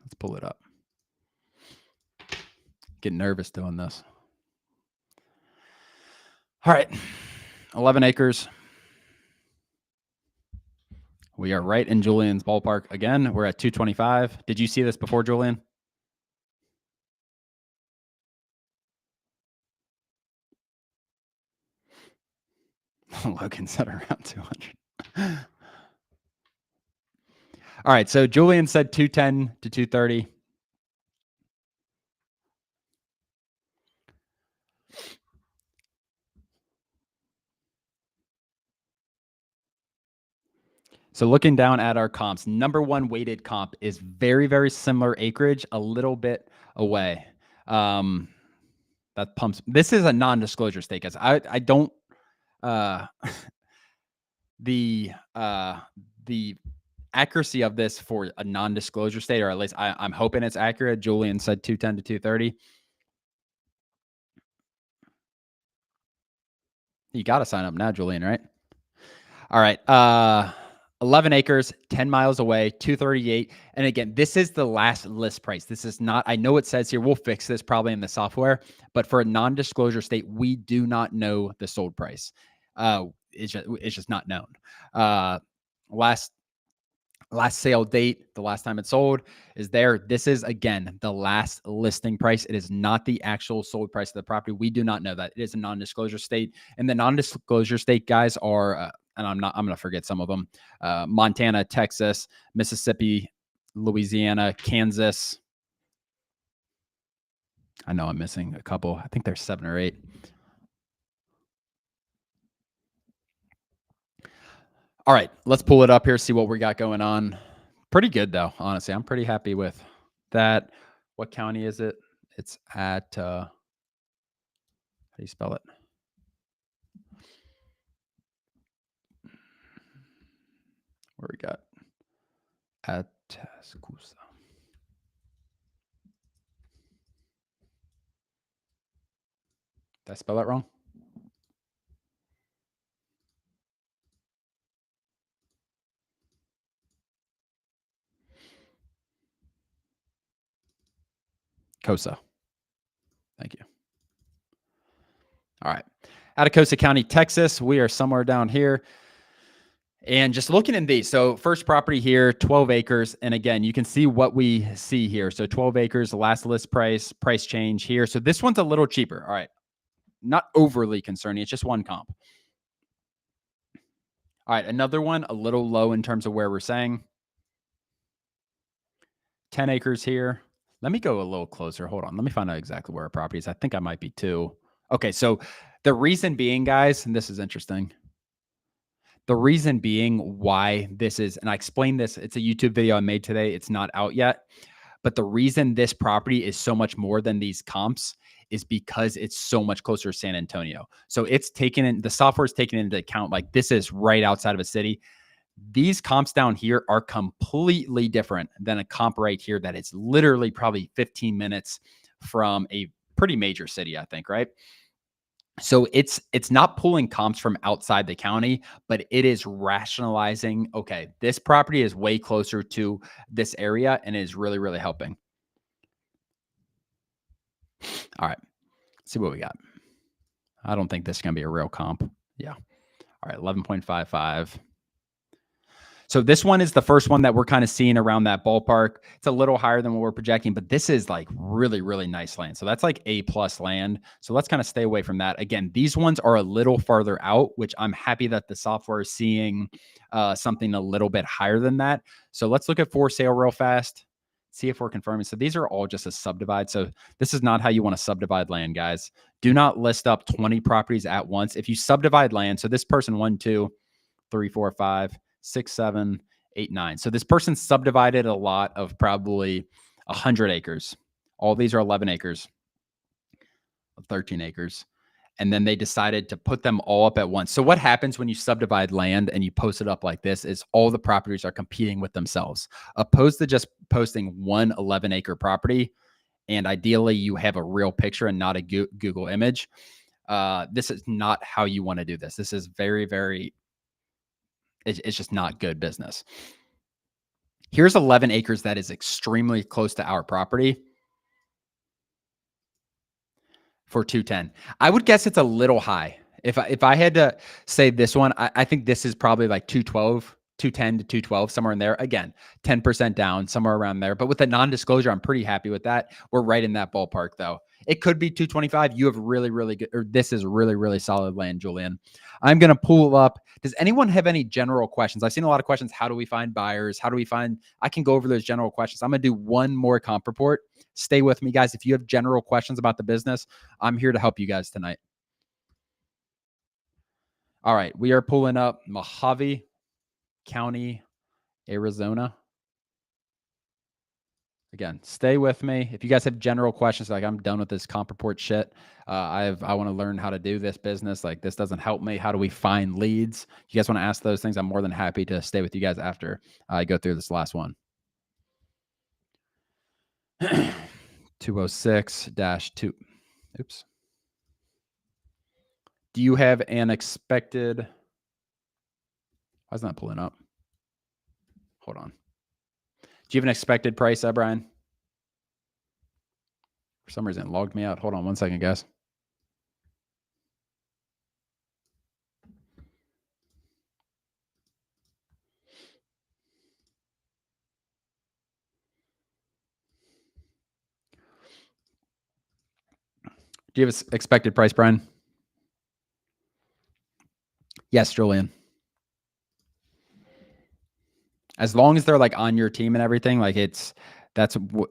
let's pull it up. Get nervous doing this. All right, 11 acres. We are right in Julian's ballpark. Again, we're at 225. Did you see this before, Julian? Logan said around 200. All right, so Julian said 210 to 230. So looking down at our comps, number one weighted comp is very, very similar acreage, a little bit away. That pumps. This is a non-disclosure state, guys. I don't. The accuracy of this for a non-disclosure state, or at least I'm hoping it's accurate. Julian said 210 to 230. You got to sign up now, Julian, right? All right. 11 acres, 10 miles away, 238. And again, this is the last list price. This is not, I know it says here, we'll fix this probably in the software, but for a non-disclosure state, we do not know the sold price. It's just not known. Last sale date, the last time it sold is there. This is, again, the last listing price. It is not the actual sold price of the property. We do not know that. It is a non-disclosure state. And the non-disclosure state guys are, and I'm going to forget some of them, Montana, Texas, Mississippi, Louisiana, Kansas. I know I'm missing a couple. I think there's 7 or 8. All right, let's pull it up here, see what we got going on. Pretty good, though, honestly. I'm pretty happy with that. What county is it? It's at, how do you spell it? Where we got? Atascosa. Did I spell that wrong? Cosa. Thank you. All right. Atascosa County, Texas. We are somewhere down here. And just looking in these, so first property here, 12 acres. And again, you can see what we see here. So 12 acres, the last list price change here. So this one's a little cheaper. All right. Not overly concerning. It's just one comp. All right. Another one, a little low in terms of where we're saying. 10 acres here. Let me go a little closer. Hold on. Let me find out exactly where our property is. I think I might be 2. Okay. So the reason being, guys, and this is interesting. The reason being why this is, and I explained this, it's a YouTube video I made today. It's not out yet. But the reason this property is so much more than these comps is because it's so much closer to San Antonio. So it's taken in, the software is taken into account, like this is right outside of a city. These comps down here are completely different than a comp right here that is literally probably 15 minutes from a pretty major city, I think, right? So it's not pulling comps from outside the county, but it is rationalizing, okay, this property is way closer to this area and is really, really helping. All right, let's see what we got. I don't think this is going to be a real comp. Yeah. All right, 11.55. So this one is the first one that we're kind of seeing around that ballpark. It's a little higher than what we're projecting, but this is like really, really nice land. So that's like A+ land. So let's kind of stay away from that. Again, these ones are a little farther out, which I'm happy that the software is seeing something a little bit higher than that. So let's look at for sale real fast, see if we're confirming. So these are all just a subdivide. So this is not how you want to subdivide land, guys. Do not list up 20 properties at once. If you subdivide land, so this person 1, 2, 3, 4, 5, 6, 7, 8, 9. So this person subdivided a lot of probably 100 acres. All these are 11 acres, 13 acres. And then they decided to put them all up at once. So what happens when you subdivide land and you post it up like this is all the properties are competing with themselves, opposed to just posting one 11-acre property. And ideally you have a real picture and not a Google image. This is not how you want to do this. This is very, very, it's just not good business. Here's 11 acres that is extremely close to our property for 210. I would guess it's a little high. If I had to say this one, I think this is probably like 212, 210 to 212, somewhere in there. Again, 10% down, somewhere around there. But with the non-disclosure, I'm pretty happy with that. We're right in that ballpark, though. It could be 225. You have really, really good, or this is really, really solid land, Julian. I'm going to pull up. Does anyone have any general questions? I've seen a lot of questions. How do we find buyers? How do we find, I can go over those general questions. I'm going to do one more comp report. Stay with me, guys. If you have general questions about the business, I'm here to help you guys tonight. All right. We are pulling up Mojave County, Arizona. Again, stay with me. If you guys have general questions, like I'm done with this comp report shit. I want to learn how to do this business. Like this doesn't help me. How do we find leads? If you guys want to ask those things, I'm more than happy to stay with you guys after I go through this last one. 206-2. Oops. Do you have an expected? Why is that pulling up? Hold on. Do you have an expected price, Brian? For some reason, it logged me out. Hold on one second, guys. Do you have an expected price, Brian? Yes, Julian. As long as they're like on your team and everything, like that's fine.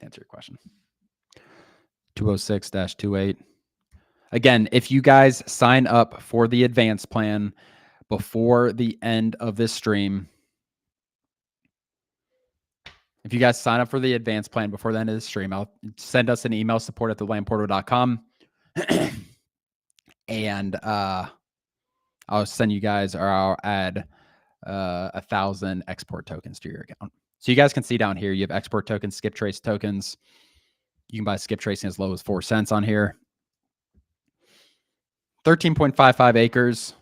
Answer your question. 206-28. Again, if you guys sign up for the advanced plan before the end of this stream, if you guys sign up for the advanced plan before the end of the stream, I'll send us an email, support@thelandportal.com. And I'll send you guys, or I'll add 1,000 export tokens to your account. So you guys can see down here, you have export tokens, skip trace tokens. You can buy skip tracing as low as 4 cents on here. 13.55 acres.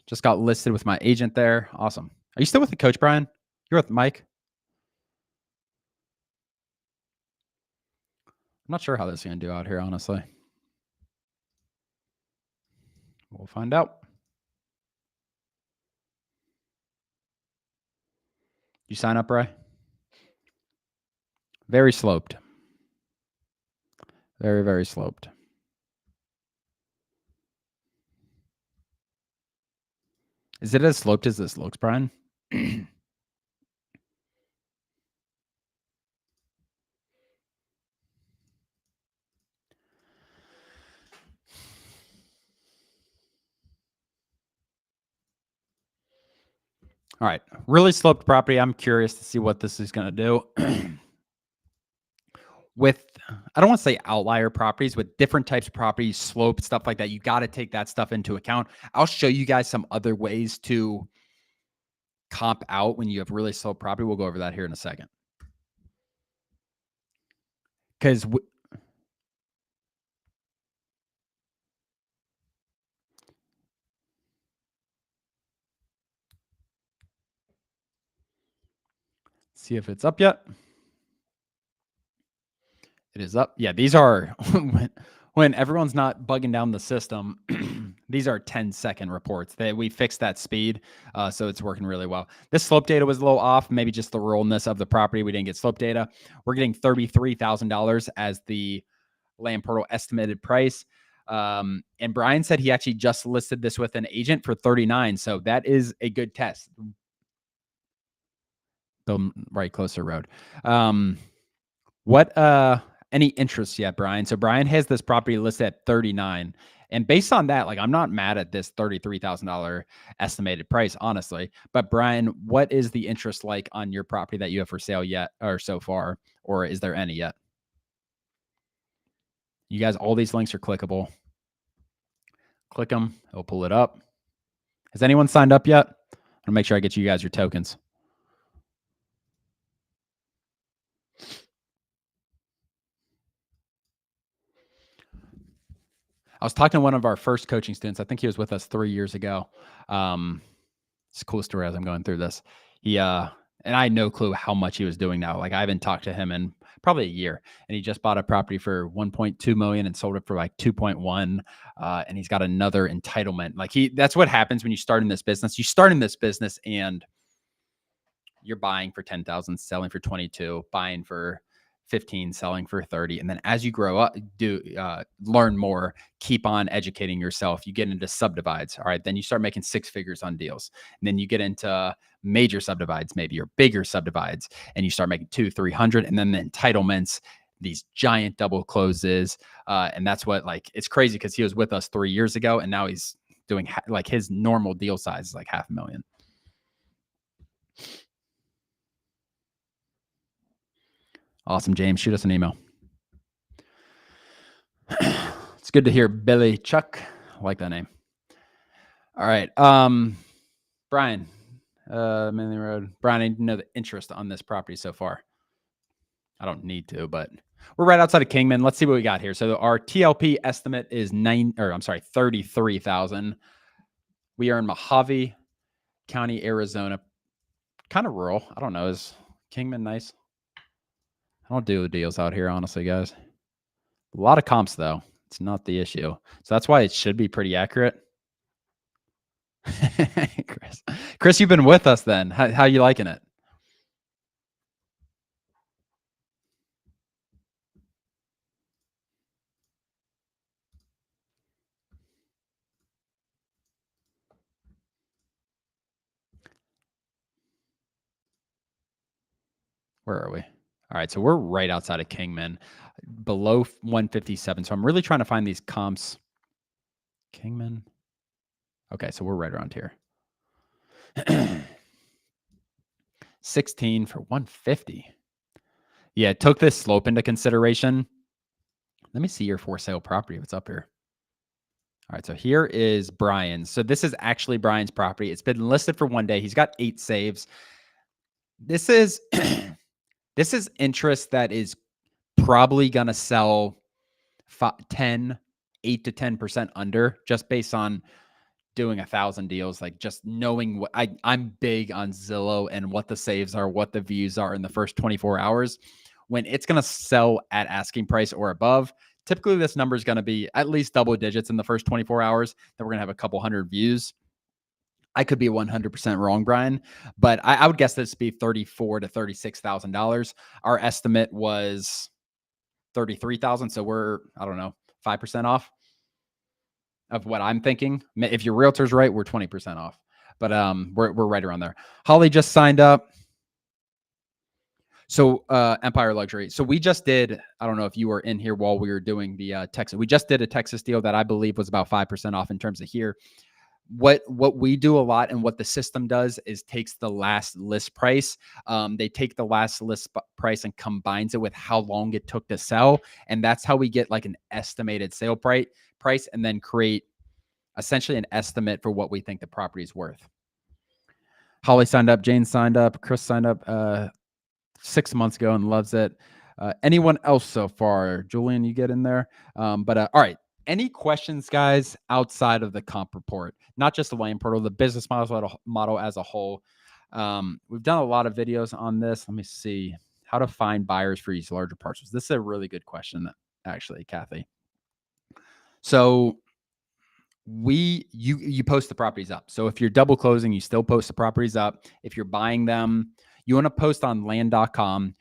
Just got listed with my agent there. Awesome. Are you still with the coach, Brian? You're with Mike? I'm not sure how this is going to do out here, honestly. We'll find out. You sign up, Bry? Very sloped. Very, very sloped. Is it as sloped as this looks, Brian? All right. Really sloped property. I'm curious to see what this is going to do. With, I don't want to say outlier properties, with different types of properties, slope, stuff like that, you got to take that stuff into account. I'll show you guys some other ways to comp out when you have really slow property. We'll go over that here in a second. Because see if it's up yet. It is up. Yeah, these are when everyone's not bugging down the system. These are 10-second reports. We fixed that speed, so it's working really well. This slope data was a little off, maybe just the ruralness of the property. We didn't get slope data. We're getting $33,000 as the Land Portal estimated price. And Brian said he actually just listed this with an agent for 39. So that is a good test. The right closer road. Any interest yet, Brian? So Brian has this property listed at 39. And based on that, like I'm not mad at this $33,000 estimated price, honestly. But Brian, what is the interest like on your property that you have for sale yet or so far? Or is there any yet? You guys, all these links are clickable. Click them. It'll pull it up. Has anyone signed up yet? I'm going to make sure I get you guys your tokens. I was talking to one of our first coaching students. I think he was with us 3 years ago. It's a cool story as I'm going through this. He and I had no clue how much he was doing now. Like I haven't talked to him in probably a year, and he just bought a property for 1.2 million and sold it for like 2.1. And he's got another entitlement. Like that's what happens when you start in this business. You start in this business and you're buying for 10,000, selling for 22, buying for 15, selling for 30. And then as you grow up, learn more, keep on educating yourself. You get into subdivides. All right. Then you start making 6 figures on deals. And then you get into major subdivides, maybe, or bigger subdivides, and you start making 200, 300. And then the entitlements, these giant double closes. And that's what, like, it's crazy because he was with us 3 years ago, and now he's doing like his normal deal size is like $500,000. Awesome, James. Shoot us an email. It's good to hear Billy Chuck. I like that name. All right. Brian, Manly Road. Brian, I need to know the interest on this property so far. I don't need to, but we're right outside of Kingman. Let's see what we got here. So our TLP estimate is 33,000. We are in Mojave County, Arizona. Kind of rural. I don't know. Is Kingman nice? I don't do the deals out here, honestly, guys. A lot of comps, though. It's not the issue. So that's why it should be pretty accurate. Chris, you've been with us then. How you liking it? Where are we? All right, so we're right outside of Kingman, below 157. So I'm really trying to find these comps. Kingman. Okay, so we're right around here. 16 for 150. Yeah, it took this slope into consideration. Let me see your for sale property. What's up here? All right, so here is Brian's. So this is actually Brian's property. It's been listed for 1 day. He's got 8 saves. This is this is interest that is probably going to sell 8 to 10% under, just based on doing 1,000 deals, like just knowing what I'm big on Zillow and what the saves are, what the views are in the first 24 hours. When it's going to sell at asking price or above, typically this number is going to be at least double digits in the first 24 hours. Then we're going to have a couple hundred views. I could be 100% wrong, Brian, but I would guess this to be $34,000 to $36,000. Our estimate was 33,000, so we're, I don't know, 5% off of what I'm thinking. If your realtor's right, we're 20% off, but we're right around there. Holly just signed up. So Empire Luxury. So we just did, I don't know if you were in here while we were doing the Texas. We just did a Texas deal that I believe was about 5% off in terms of here. What we do a lot and what the system does is takes the last list price. They take the last list price and combines it with how long it took to sell. And that's how we get like an estimated sale price and then create essentially an estimate for what we think the property is worth. Holly signed up. Jane signed up. Chris signed up 6 months ago and loves it. Anyone else so far? Julian, you get in there. All right. Any questions, guys, outside of the comp report? Not just the Land Portal, the business model as a whole. We've done a lot of videos on this. Let me see. How to find buyers for these larger parcels. This is a really good question, actually, Kathy. So you post the properties up. So if you're double closing, you still post the properties up. If you're buying them, you want to post on land.com.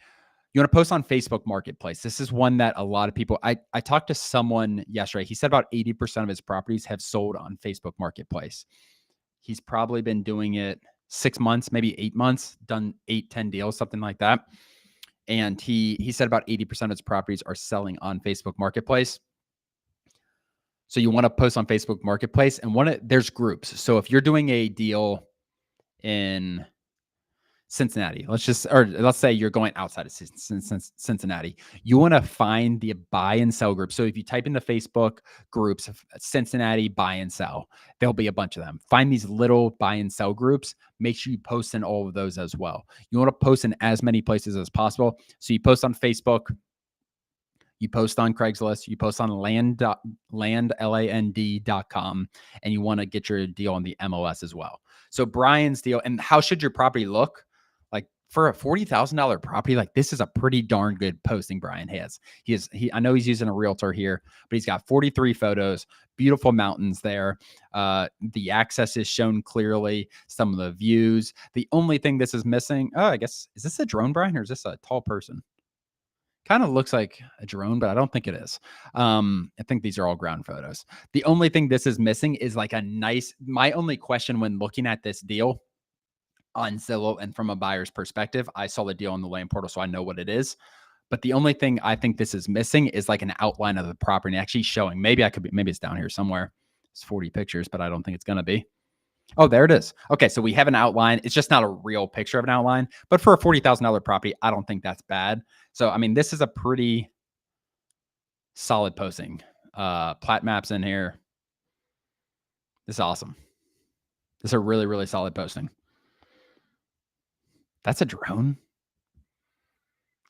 You want to post on Facebook Marketplace. This is one that a lot of people, I talked to someone yesterday. He said about 80% of his properties have sold on Facebook Marketplace. He's probably been doing it 6 months, maybe 8 months, done 8, 10 deals, something like that. And he said about 80% of his properties are selling on Facebook Marketplace. So you want to post on Facebook Marketplace, and there's groups. So if you're doing a deal in Cincinnati, let's say you're going outside of Cincinnati, you want to find the buy and sell group. So if you type in the Facebook groups of Cincinnati buy and sell, there'll be a bunch of them. Find these little buy and sell groups. Make sure you post in all of those as well. You want to post in as many places as possible. So you post on Facebook, You post on Craigslist, you post on land.land.com, and you want to get your deal on the MLS as well. So Brian's deal, and how should your property look? Like for a $40,000 property, like this is a pretty darn good posting Brian has. I know he's using a realtor here, but he's got 43 photos, beautiful mountains there. The access is shown clearly, some of the views. The only thing this is missing, I guess, is this a drone, Brian, or is this a tall person? Kind of looks like a drone, but I don't think it is. I think these are all ground photos. The only thing this is missing is like my only question when looking at this deal on Zillow and from a buyer's perspective, I saw the deal on the land portal, so I know what it is. But the only thing I think this is missing is like an outline of the property actually showing. Maybe it's down here somewhere. It's 40 pictures, but I don't think it's going to be. Oh, there it is. Okay, so we have an outline. It's just not a real picture of an outline, but for a $40,000 property, I don't think that's bad. So, I mean, this is a pretty solid posting. Plat maps in here. This is awesome. This is a really, really solid posting. That's a drone.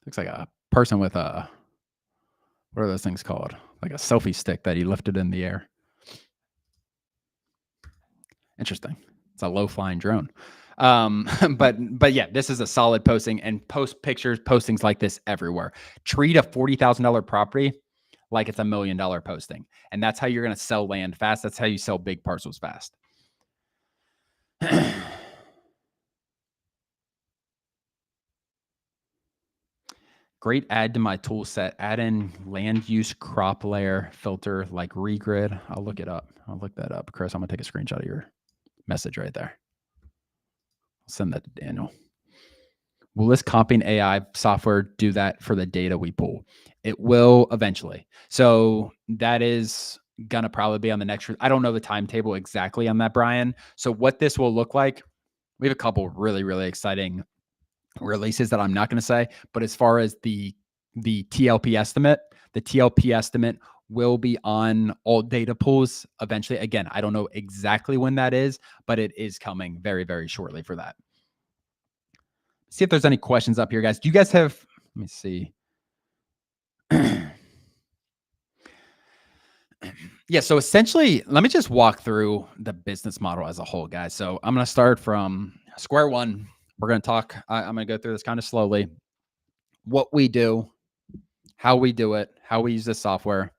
Looks like a person with what are those things called? Like a selfie stick that he lifted in the air. Interesting. It's a low flying drone. But yeah, this is a solid posting, and post pictures, postings like this everywhere. Treat a $40,000 property like it's $1 million posting. And that's how you're going to sell land fast. That's how you sell big parcels fast. Great add to my tool set. Add in land use crop layer filter like regrid. I'll look it up. I'll look that up. Chris, I'm going to take a screenshot of your message right there. I'll send that to Daniel. Will this copying AI software do that for the data we pull? It will eventually. So that is going to probably be on the next. I don't know the timetable exactly on that, Brian. So what this will look like, we have a couple really, really exciting releases that I'm not going to say, but as far as the TLP estimate, the TLP estimate will be on all data pools eventually. Again, I don't know exactly when that is, but it is coming very, very shortly for that. See if there's any questions up here, guys. Do you guys have, let me see. Yeah, so essentially, let me just walk through the business model as a whole, guys. So I'm going to start from square one. We're going to talk, I'm going to go through this kind of slowly. What we do, how we do it, how we use this software.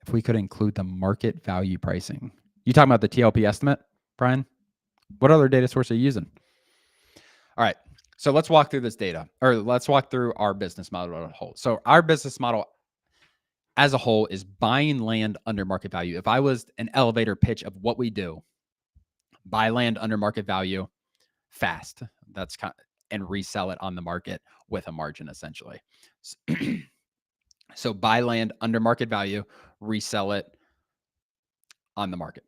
If we could include the market value pricing. You talking about the TLP estimate, Brian? What other data source are you using? All right. So let's walk through this data, or let's walk through our business model as a whole. So our business model as a whole is buying land under market value. If I was an elevator pitch of what we do, buy land under market value fast, that's kind of, and resell it on the market with a margin essentially. So buy land under market value, resell it on the market.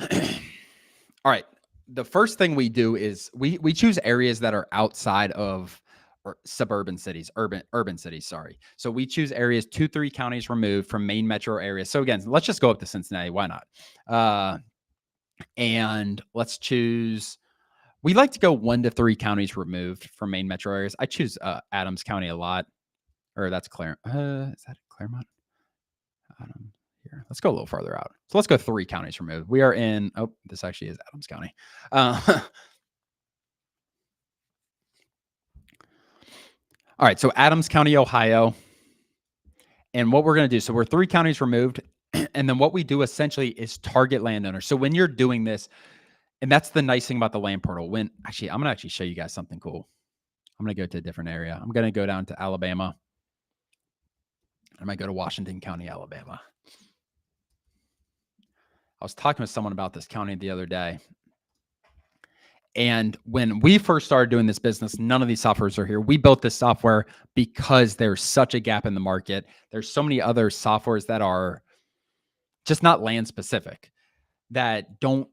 All right. The first thing we do is we choose areas that are outside of suburban cities, urban cities, sorry. So we choose areas 2-3 counties removed from main metro areas. So again, let's just go up to Cincinnati. Why not? And let's choose, we like to go 1 to 3 counties removed from main metro areas. I choose Adams County a lot, or that's Claremont. Is that Claremont? Here, let's go a little farther out. So let's go 3 counties removed. We are in, oh, this actually is Adams County. All right, so Adams County, Ohio. And what we're going to do, so we're 3 counties removed. And then what we do essentially is target landowners. So when you're doing this, and that's the nice thing about the land portal. I'm going to actually show you guys something cool. I'm going to go to a different area. I'm going to go down to Alabama. I might go to Washington County, Alabama. I was talking with someone about this county the other day. And when we first started doing this business, none of these softwares are here. We built this software because there's such a gap in the market. There's so many other softwares that are just not land specific, that don't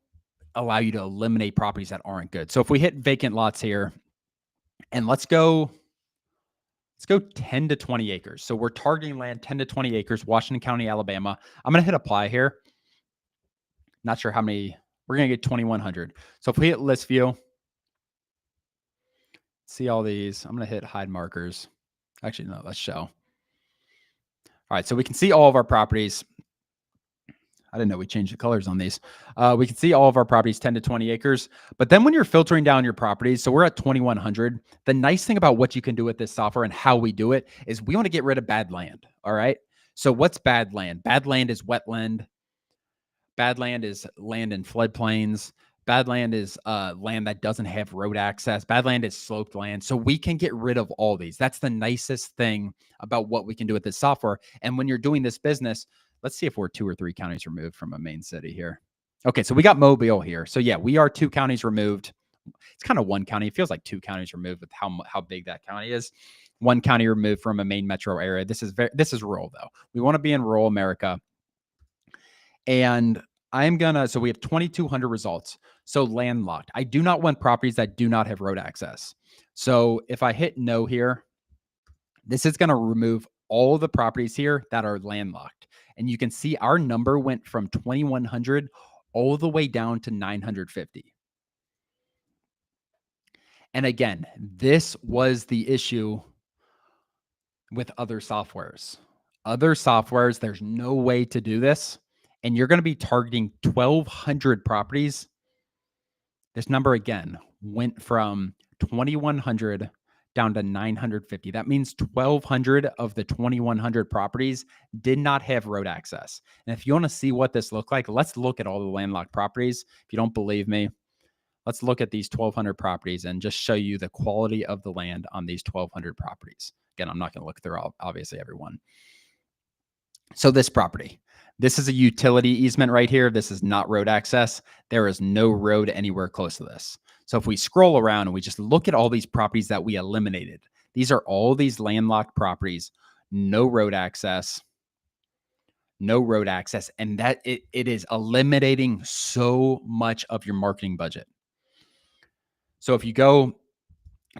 allow you to eliminate properties that aren't good. So if we hit vacant lots here, and let's go 10 to 20 acres. So we're targeting land 10 to 20 acres, Washington County, Alabama. I'm going to hit apply here. Not sure how many. We're going to get 2,100. So if we hit list view, See all these. I'm going to hit hide markers. Actually, no, let's show. All right. So we can see all of our properties. I didn't know we changed the colors on these. We can see all of our properties, 10 to 20 acres. But then when you're filtering down your properties, so we're at 2,100. The nice thing about what you can do with this software and how we do it is we want to get rid of bad land. All right. So what's bad land? Bad land is wetland. Bad land is land in floodplains. Bad land is land that doesn't have road access. Bad land is sloped land. So we can get rid of all these. That's the nicest thing about what we can do with this software. And when you're doing this business, let's see if we're 2 or 3 counties removed from a main city here. Okay, so we got Mobile here. So yeah, we are 2 counties removed. It's kind of 1 county. It feels like 2 counties removed with how big that county is. 1 county removed from a main metro area. This is rural though. We want to be in rural America. And so we have 2,200 results. So landlocked. I do not want properties that do not have road access. So if I hit no here, this is going to remove all the properties here that are landlocked. And you can see our number went from 2,100 all the way down to 950. And again, this was the issue with other softwares. Other softwares, there's no way to do this. And you're going to be targeting 1,200 properties. This number again went from 2,100 down to 950. That means 1,200 of the 2,100 properties did not have road access. And if you want to see what this looked like, let's look at all the landlocked properties. If you don't believe me, let's look at these 1,200 properties and just show you the quality of the land on these 1,200 properties. Again, I'm not going to look through obviously everyone. So this property, this is a utility easement right here. This is not road access. There is no road anywhere close to this. So if we scroll around and we just look at all these properties that we eliminated, these are all these landlocked properties, no road access, and that it is eliminating so much of your marketing budget. So if you go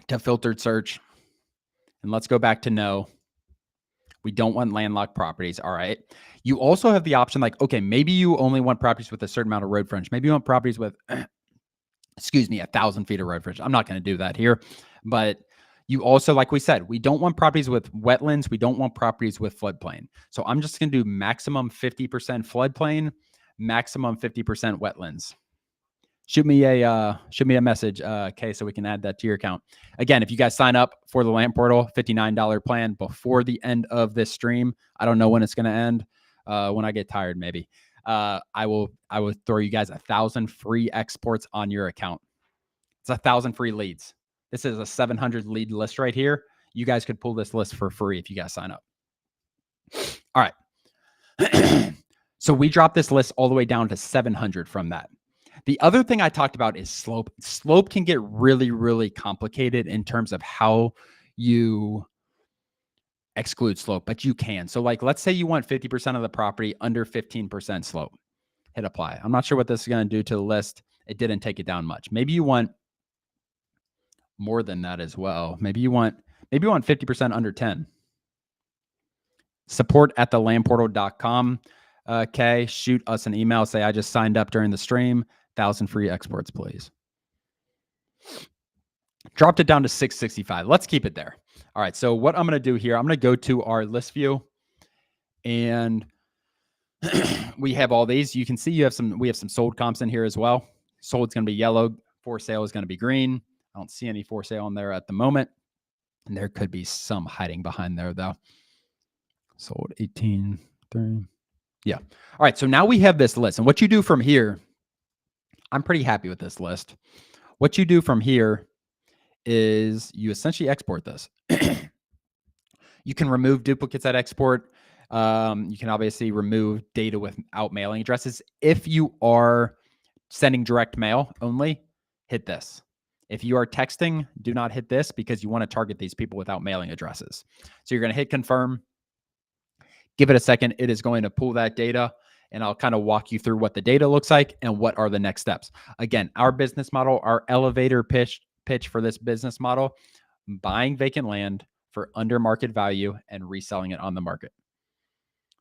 to filtered search, and let's go back to no, we don't want landlocked properties. All right. You also have the option like, okay, maybe you only want properties with a certain amount of road frontage. Maybe you want properties with, 1,000 feet of road frontage. I'm not going to do that here, but you also, like we said, we don't want properties with wetlands. We don't want properties with floodplain. So I'm just going to do maximum 50% floodplain, maximum 50% wetlands. Shoot me a message, okay, so we can add that to your account. Again, if you guys sign up for the Land Portal, $59 plan before the end of this stream, I don't know when it's going to end. When I get tired, maybe. I will throw you guys 1,000 free exports on your account. It's 1,000 free leads. This is a 700 lead list right here. You guys could pull this list for free if you guys sign up. All right. So we dropped this list all the way down to 700 from that. The other thing I talked about is slope. Slope can get really, really complicated in terms of how you exclude slope, but you can. So like, let's say you want 50% of the property under 15% slope. Hit apply. I'm not sure what this is going to do to the list. It didn't take it down much. Maybe you want more than that as well. Maybe you want 50% under 10. support@thelandportal.com. Okay, shoot us an email. Say, I just signed up during the stream. 1,000 free exports, please. Dropped it down to 665. Let's keep it there. All right. So what I'm going to do here, I'm going to go to our list view, and we have all these. You can see we have some sold comps in here as well. Sold is going to be yellow. For sale is going to be green. I don't see any for sale on there at the moment. And there could be some hiding behind there though. Sold 18.3. Yeah. All right. So now we have this list, and what you do from here, I'm pretty happy with this list. What you do from here is you essentially export this. You can remove duplicates at export. You can obviously remove data without mailing addresses. If you are sending direct mail only, hit this. If you are texting, do not hit this because you want to target these people without mailing addresses. So you're going to hit confirm. Give it a second. It is going to pull that data, and I'll kind of walk you through what the data looks like and what are the next steps. Again, our business model, our elevator pitch for this business model, buying vacant land for under market value and reselling it on the market.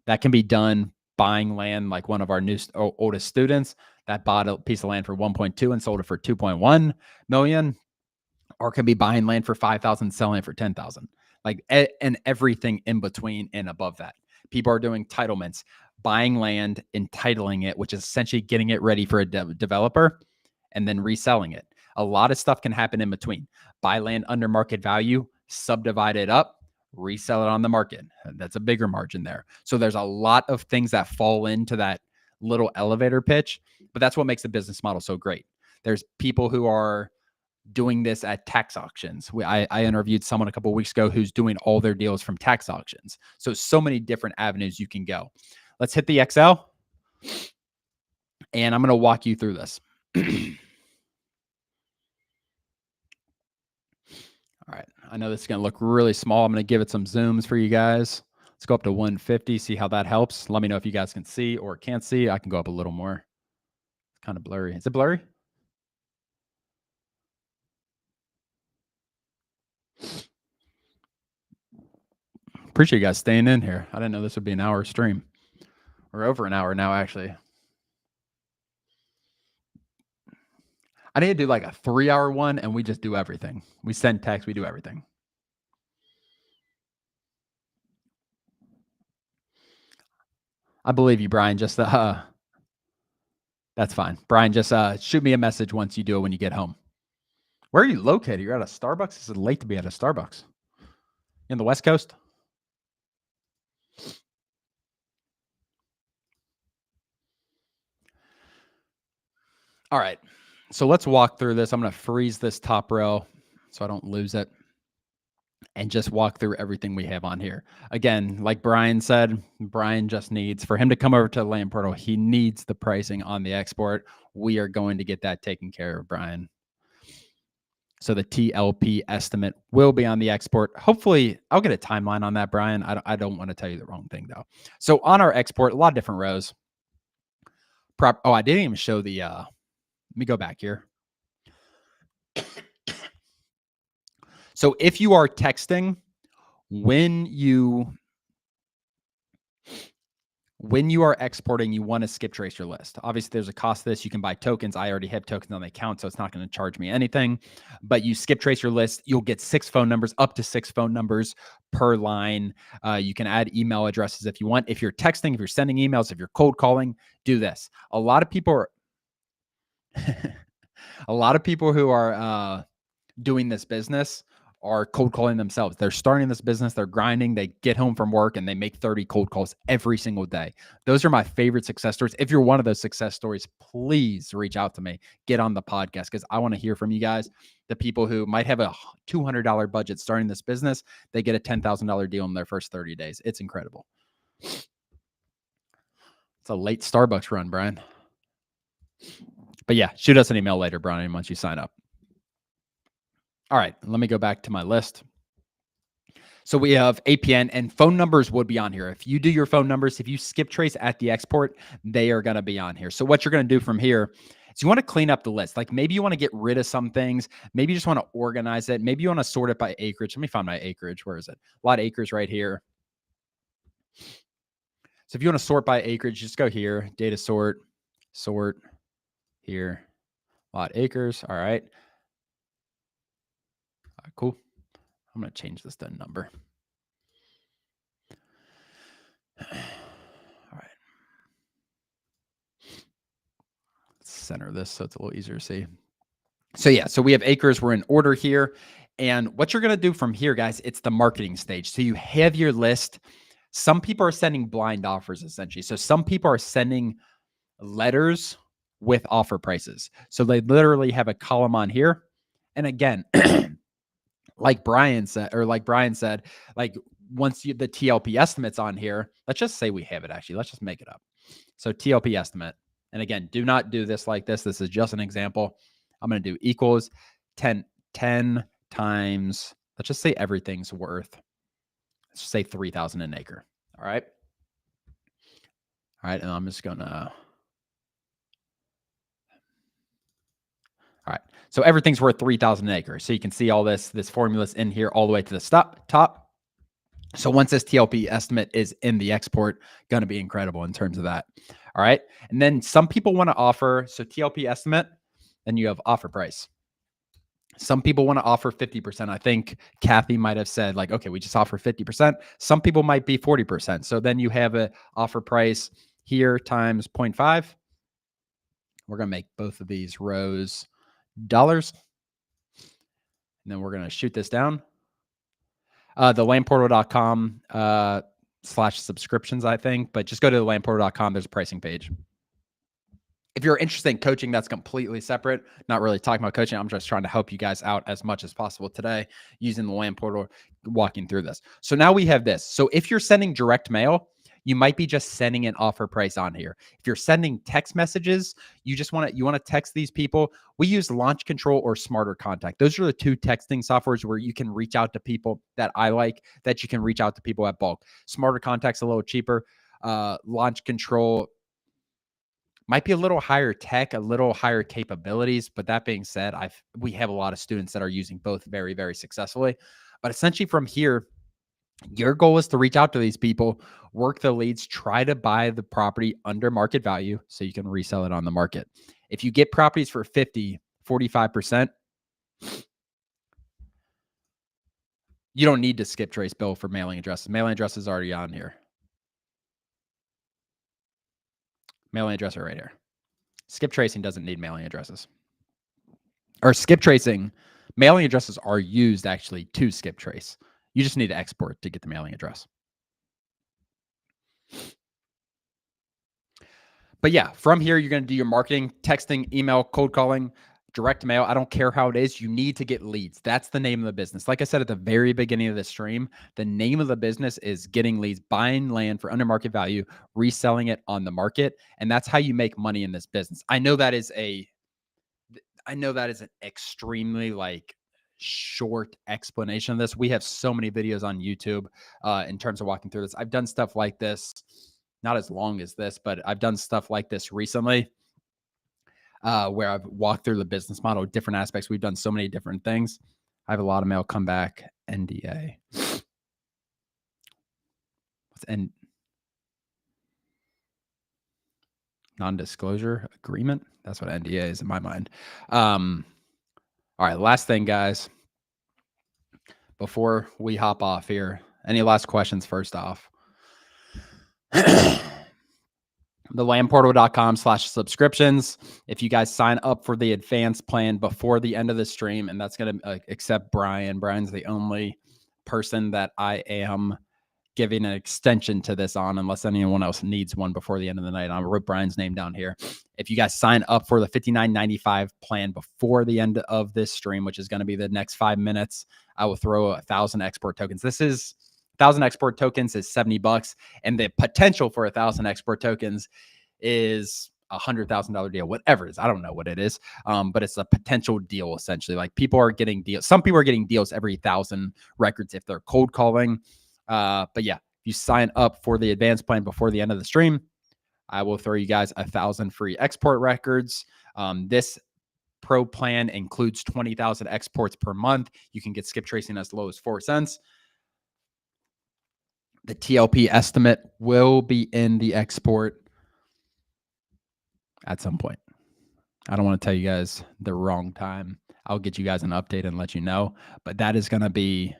That can be done buying land like one of our oldest students that bought a piece of land for 1.2 and sold it for 2.1 million. or can be buying land for 5,000, selling it for 10,000, like, and everything in between and above that. People are doing entitlements, buying land, entitling it, which is essentially getting it ready for a developer and then reselling it. A lot of stuff can happen in between. Buy land under market value, subdivide it up, resell it on the market. That's a bigger margin there. So there's a lot of things that fall into that little elevator pitch, but that's what makes the business model so great. There's people who are doing this at tax auctions. I interviewed someone a couple of weeks ago who's doing all their deals from tax auctions. So many different avenues you can go. Let's hit the Excel, and I'm going to walk you through this. All right. I know this is going to look really small. I'm going to give it some zooms for you guys. Let's go up to 150, see how that helps. Let me know if you guys can see or can't see. I can go up a little more. It's kind of blurry. Is it blurry? Appreciate you guys staying in here. I didn't know this would be an hour stream. We're over an hour now, actually. I need to do like a 3-hour one, and we just do everything. We send text, we do everything. I believe you, Brian. Just that's fine. Brian, just shoot me a message once you do it when you get home. Where are you located? You're at a Starbucks? It's late to be at a Starbucks. In the West Coast? All right. So let's walk through this. I'm going to freeze this top row so I don't lose it, and just walk through everything we have on here. Again, like Brian said, Brian just needs, for him to come over to the Land Portal, he needs the pricing on the export. We are going to get that taken care of, Brian. So the TLP estimate will be on the export. Hopefully, I'll get a timeline on that, Brian. I don't want to tell you the wrong thing, though. So on our export, a lot of different rows. Oh, I didn't even show the, let me go back here. So if you are texting, when you are exporting, you want to skip trace your list. Obviously, there's a cost to this. You can buy tokens. I already have tokens on the account, so it's not going to charge me anything. But you skip trace your list, you'll get 6 phone numbers, up to 6 phone numbers per line. You can add email addresses if you want. If you're texting, if you're sending emails, if you're cold calling, do this. A lot of people are a lot of people who are doing this business are cold calling themselves. They're starting this business, they're grinding, they get home from work and they make 30 cold calls every single day. Those are my favorite success stories. If you're one of those success stories, please reach out to me, get on the podcast, because I want to hear from you guys. The people who might have a $200 budget starting this business, they get a $10,000 deal in their first 30 days. It's incredible. It's a late Starbucks run, Brian. But yeah, shoot us an email later, Brian, once you sign up. All right, let me go back to my list. So we have APN, and phone numbers would be on here. If you do your phone numbers, if you skip trace at the export, they are going to be on here. So what you're going to do from here is you want to clean up the list. Like maybe you want to get rid of some things. Maybe you just want to organize it. Maybe you want to sort it by acreage. Let me find my acreage. Where is it? A lot of acres right here. So if you want to sort by acreage, just go here, data sort here, a lot of acres. All right. Cool. I'm going to change this to a number. All right. Let's center this so it's a little easier to see. So yeah, so we have acres. We're in order here. And what you're going to do from here, guys, it's the marketing stage. So you have your list. Some people are sending blind offers, essentially. So some people are sending letters with offer prices. So they literally have a column on here. And again, like Brian said, like once the TLP estimate's on here, let's just say we have it actually. Let's just make it up. So TLP estimate. And again, do not do this like this. This is just an example. I'm going to do equals 10 times, let's just say everything's worth, let's just say 3,000 an acre. All right. All right. And I'm just going to, all right. So everything's worth 3,000 an acre. So you can see all this formula's in here all the way to the top. So once this TLP estimate is in the export, going to be incredible in terms of that. All right. And then some people want to offer, so TLP estimate, then you have offer price. Some people want to offer 50%. I think Kathy might have said like, okay, we just offer 50%. Some people might be 40%. So then you have a offer price here times 0.5. We're going to make both of these rows dollars. And then we're going to shoot this down. The landportal.com /subscriptions, I think, but just go to the landportal.com. There's a pricing page. If you're interested in coaching, that's completely separate. Not really talking about coaching. I'm just trying to help you guys out as much as possible today using the Land Portal, walking through this. So now we have this. So if you're sending direct mail, you might be just sending an offer price on here. If you're sending text messages, you want to text these people. We use Launch Control or Smarter Contact. Those are the two texting softwares where you can reach out to people that I like, that you can reach out to people at bulk. Smarter Contact's a little cheaper. Launch Control might be a little higher tech, a little higher capabilities. But that being said, we have a lot of students that are using both very, very successfully. But essentially from here, your goal is to reach out to these people, work the leads, try to buy the property under market value so you can resell it on the market. If you get properties for 50, 45%, you don't need to skip trace bill for mailing addresses. Mailing address is already on here. Mailing address are right here. Skip tracing doesn't need mailing addresses. Or skip tracing, mailing addresses are used actually to skip trace. You just need to export to get the mailing address. But yeah, from here, you're going to do your marketing, texting, email, cold calling, direct mail. I don't care how it is. You need to get leads. That's the name of the business. Like I said at the very beginning of the stream, the name of the business is getting leads, buying land for under market value, reselling it on the market. And that's how you make money in this business. I know that is an extremely short explanation of this. We have so many videos on YouTube in terms of walking through this. I've done stuff like this, not as long as this, but I've done stuff like this recently where I've walked through the business model, different aspects. We've done so many different things. I have a lot of mail come back. NDA. What's non-disclosure agreement? That's what NDA is in my mind. All right, last thing, guys. Before we hop off here, any last questions first off? The landportal.com /subscriptions. If you guys sign up for the advanced plan before the end of the stream, and that's going to accept Brian. Brian's the only person that I am giving an extension to this on, unless anyone else needs one before the end of the night. I'll write Brian's name down here. If you guys sign up for the $59.95 plan before the end of this stream, which is going to be the next 5 minutes, I will throw 1,000 export tokens. This is 1,000 export tokens is $70, and the potential for 1,000 export tokens is $100,000 deal, whatever it is. I don't know what it is, but it's a potential deal essentially. Like people are getting deals. Some people are getting deals every 1,000 records if they're cold calling. But yeah, if you sign up for the advanced plan before the end of the stream, I will throw you guys 1,000 free export records. This pro plan includes 20,000 exports per month. You can get skip tracing as low as 4 cents. The TLP estimate will be in the export at some point. I don't want to tell you guys the wrong time. I'll get you guys an update and let you know, but that is going to be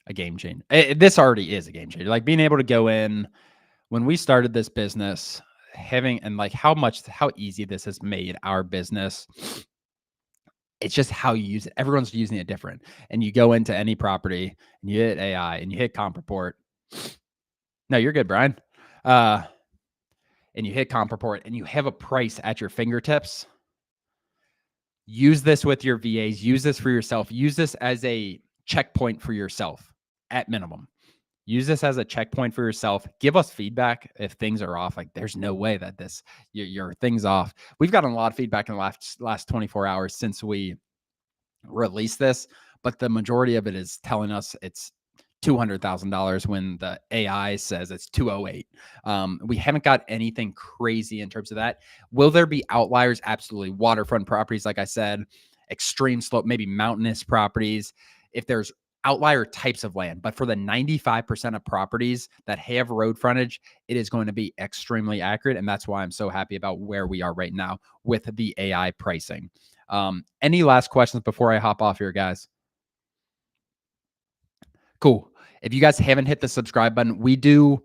a game changer. This already is a game changer. Like being able to go in when we started this business, having and like how easy this has made our business. It's just how you use it. Everyone's using it different. And you go into any property and you hit AI and you hit Comp Report. No, you're good, Brian. And you hit Comp Report and you have a price at your fingertips. Use this with your VAs. Use this for yourself. Use this as a checkpoint for yourself at minimum. Use this as a checkpoint for yourself. Give us feedback if things are off. Like there's no way that your thing's off. We've gotten a lot of feedback in the last 24 hours since we released this, but the majority of it is telling us it's $200,000 when the AI says it's 208. We haven't got anything crazy in terms of that. Will there be outliers? Absolutely. Waterfront properties, like I said, extreme slope, maybe mountainous properties. If there's outlier types of land, but for the 95% of properties that have road frontage, it is going to be extremely accurate. And that's why I'm so happy about where we are right now with the AI pricing. Any last questions before I hop off here, guys? Cool. If you guys haven't hit the subscribe button, we do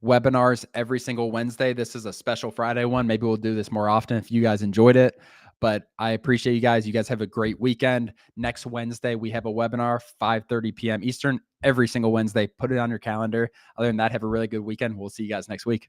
webinars every single Wednesday. This is a special Friday one. Maybe we'll do this more often if you guys enjoyed it. But I appreciate you guys. You guys have a great weekend. Next Wednesday, we have a webinar, 5:30 p.m. Eastern, every single Wednesday. Put it on your calendar. Other than that, have a really good weekend. We'll see you guys next week.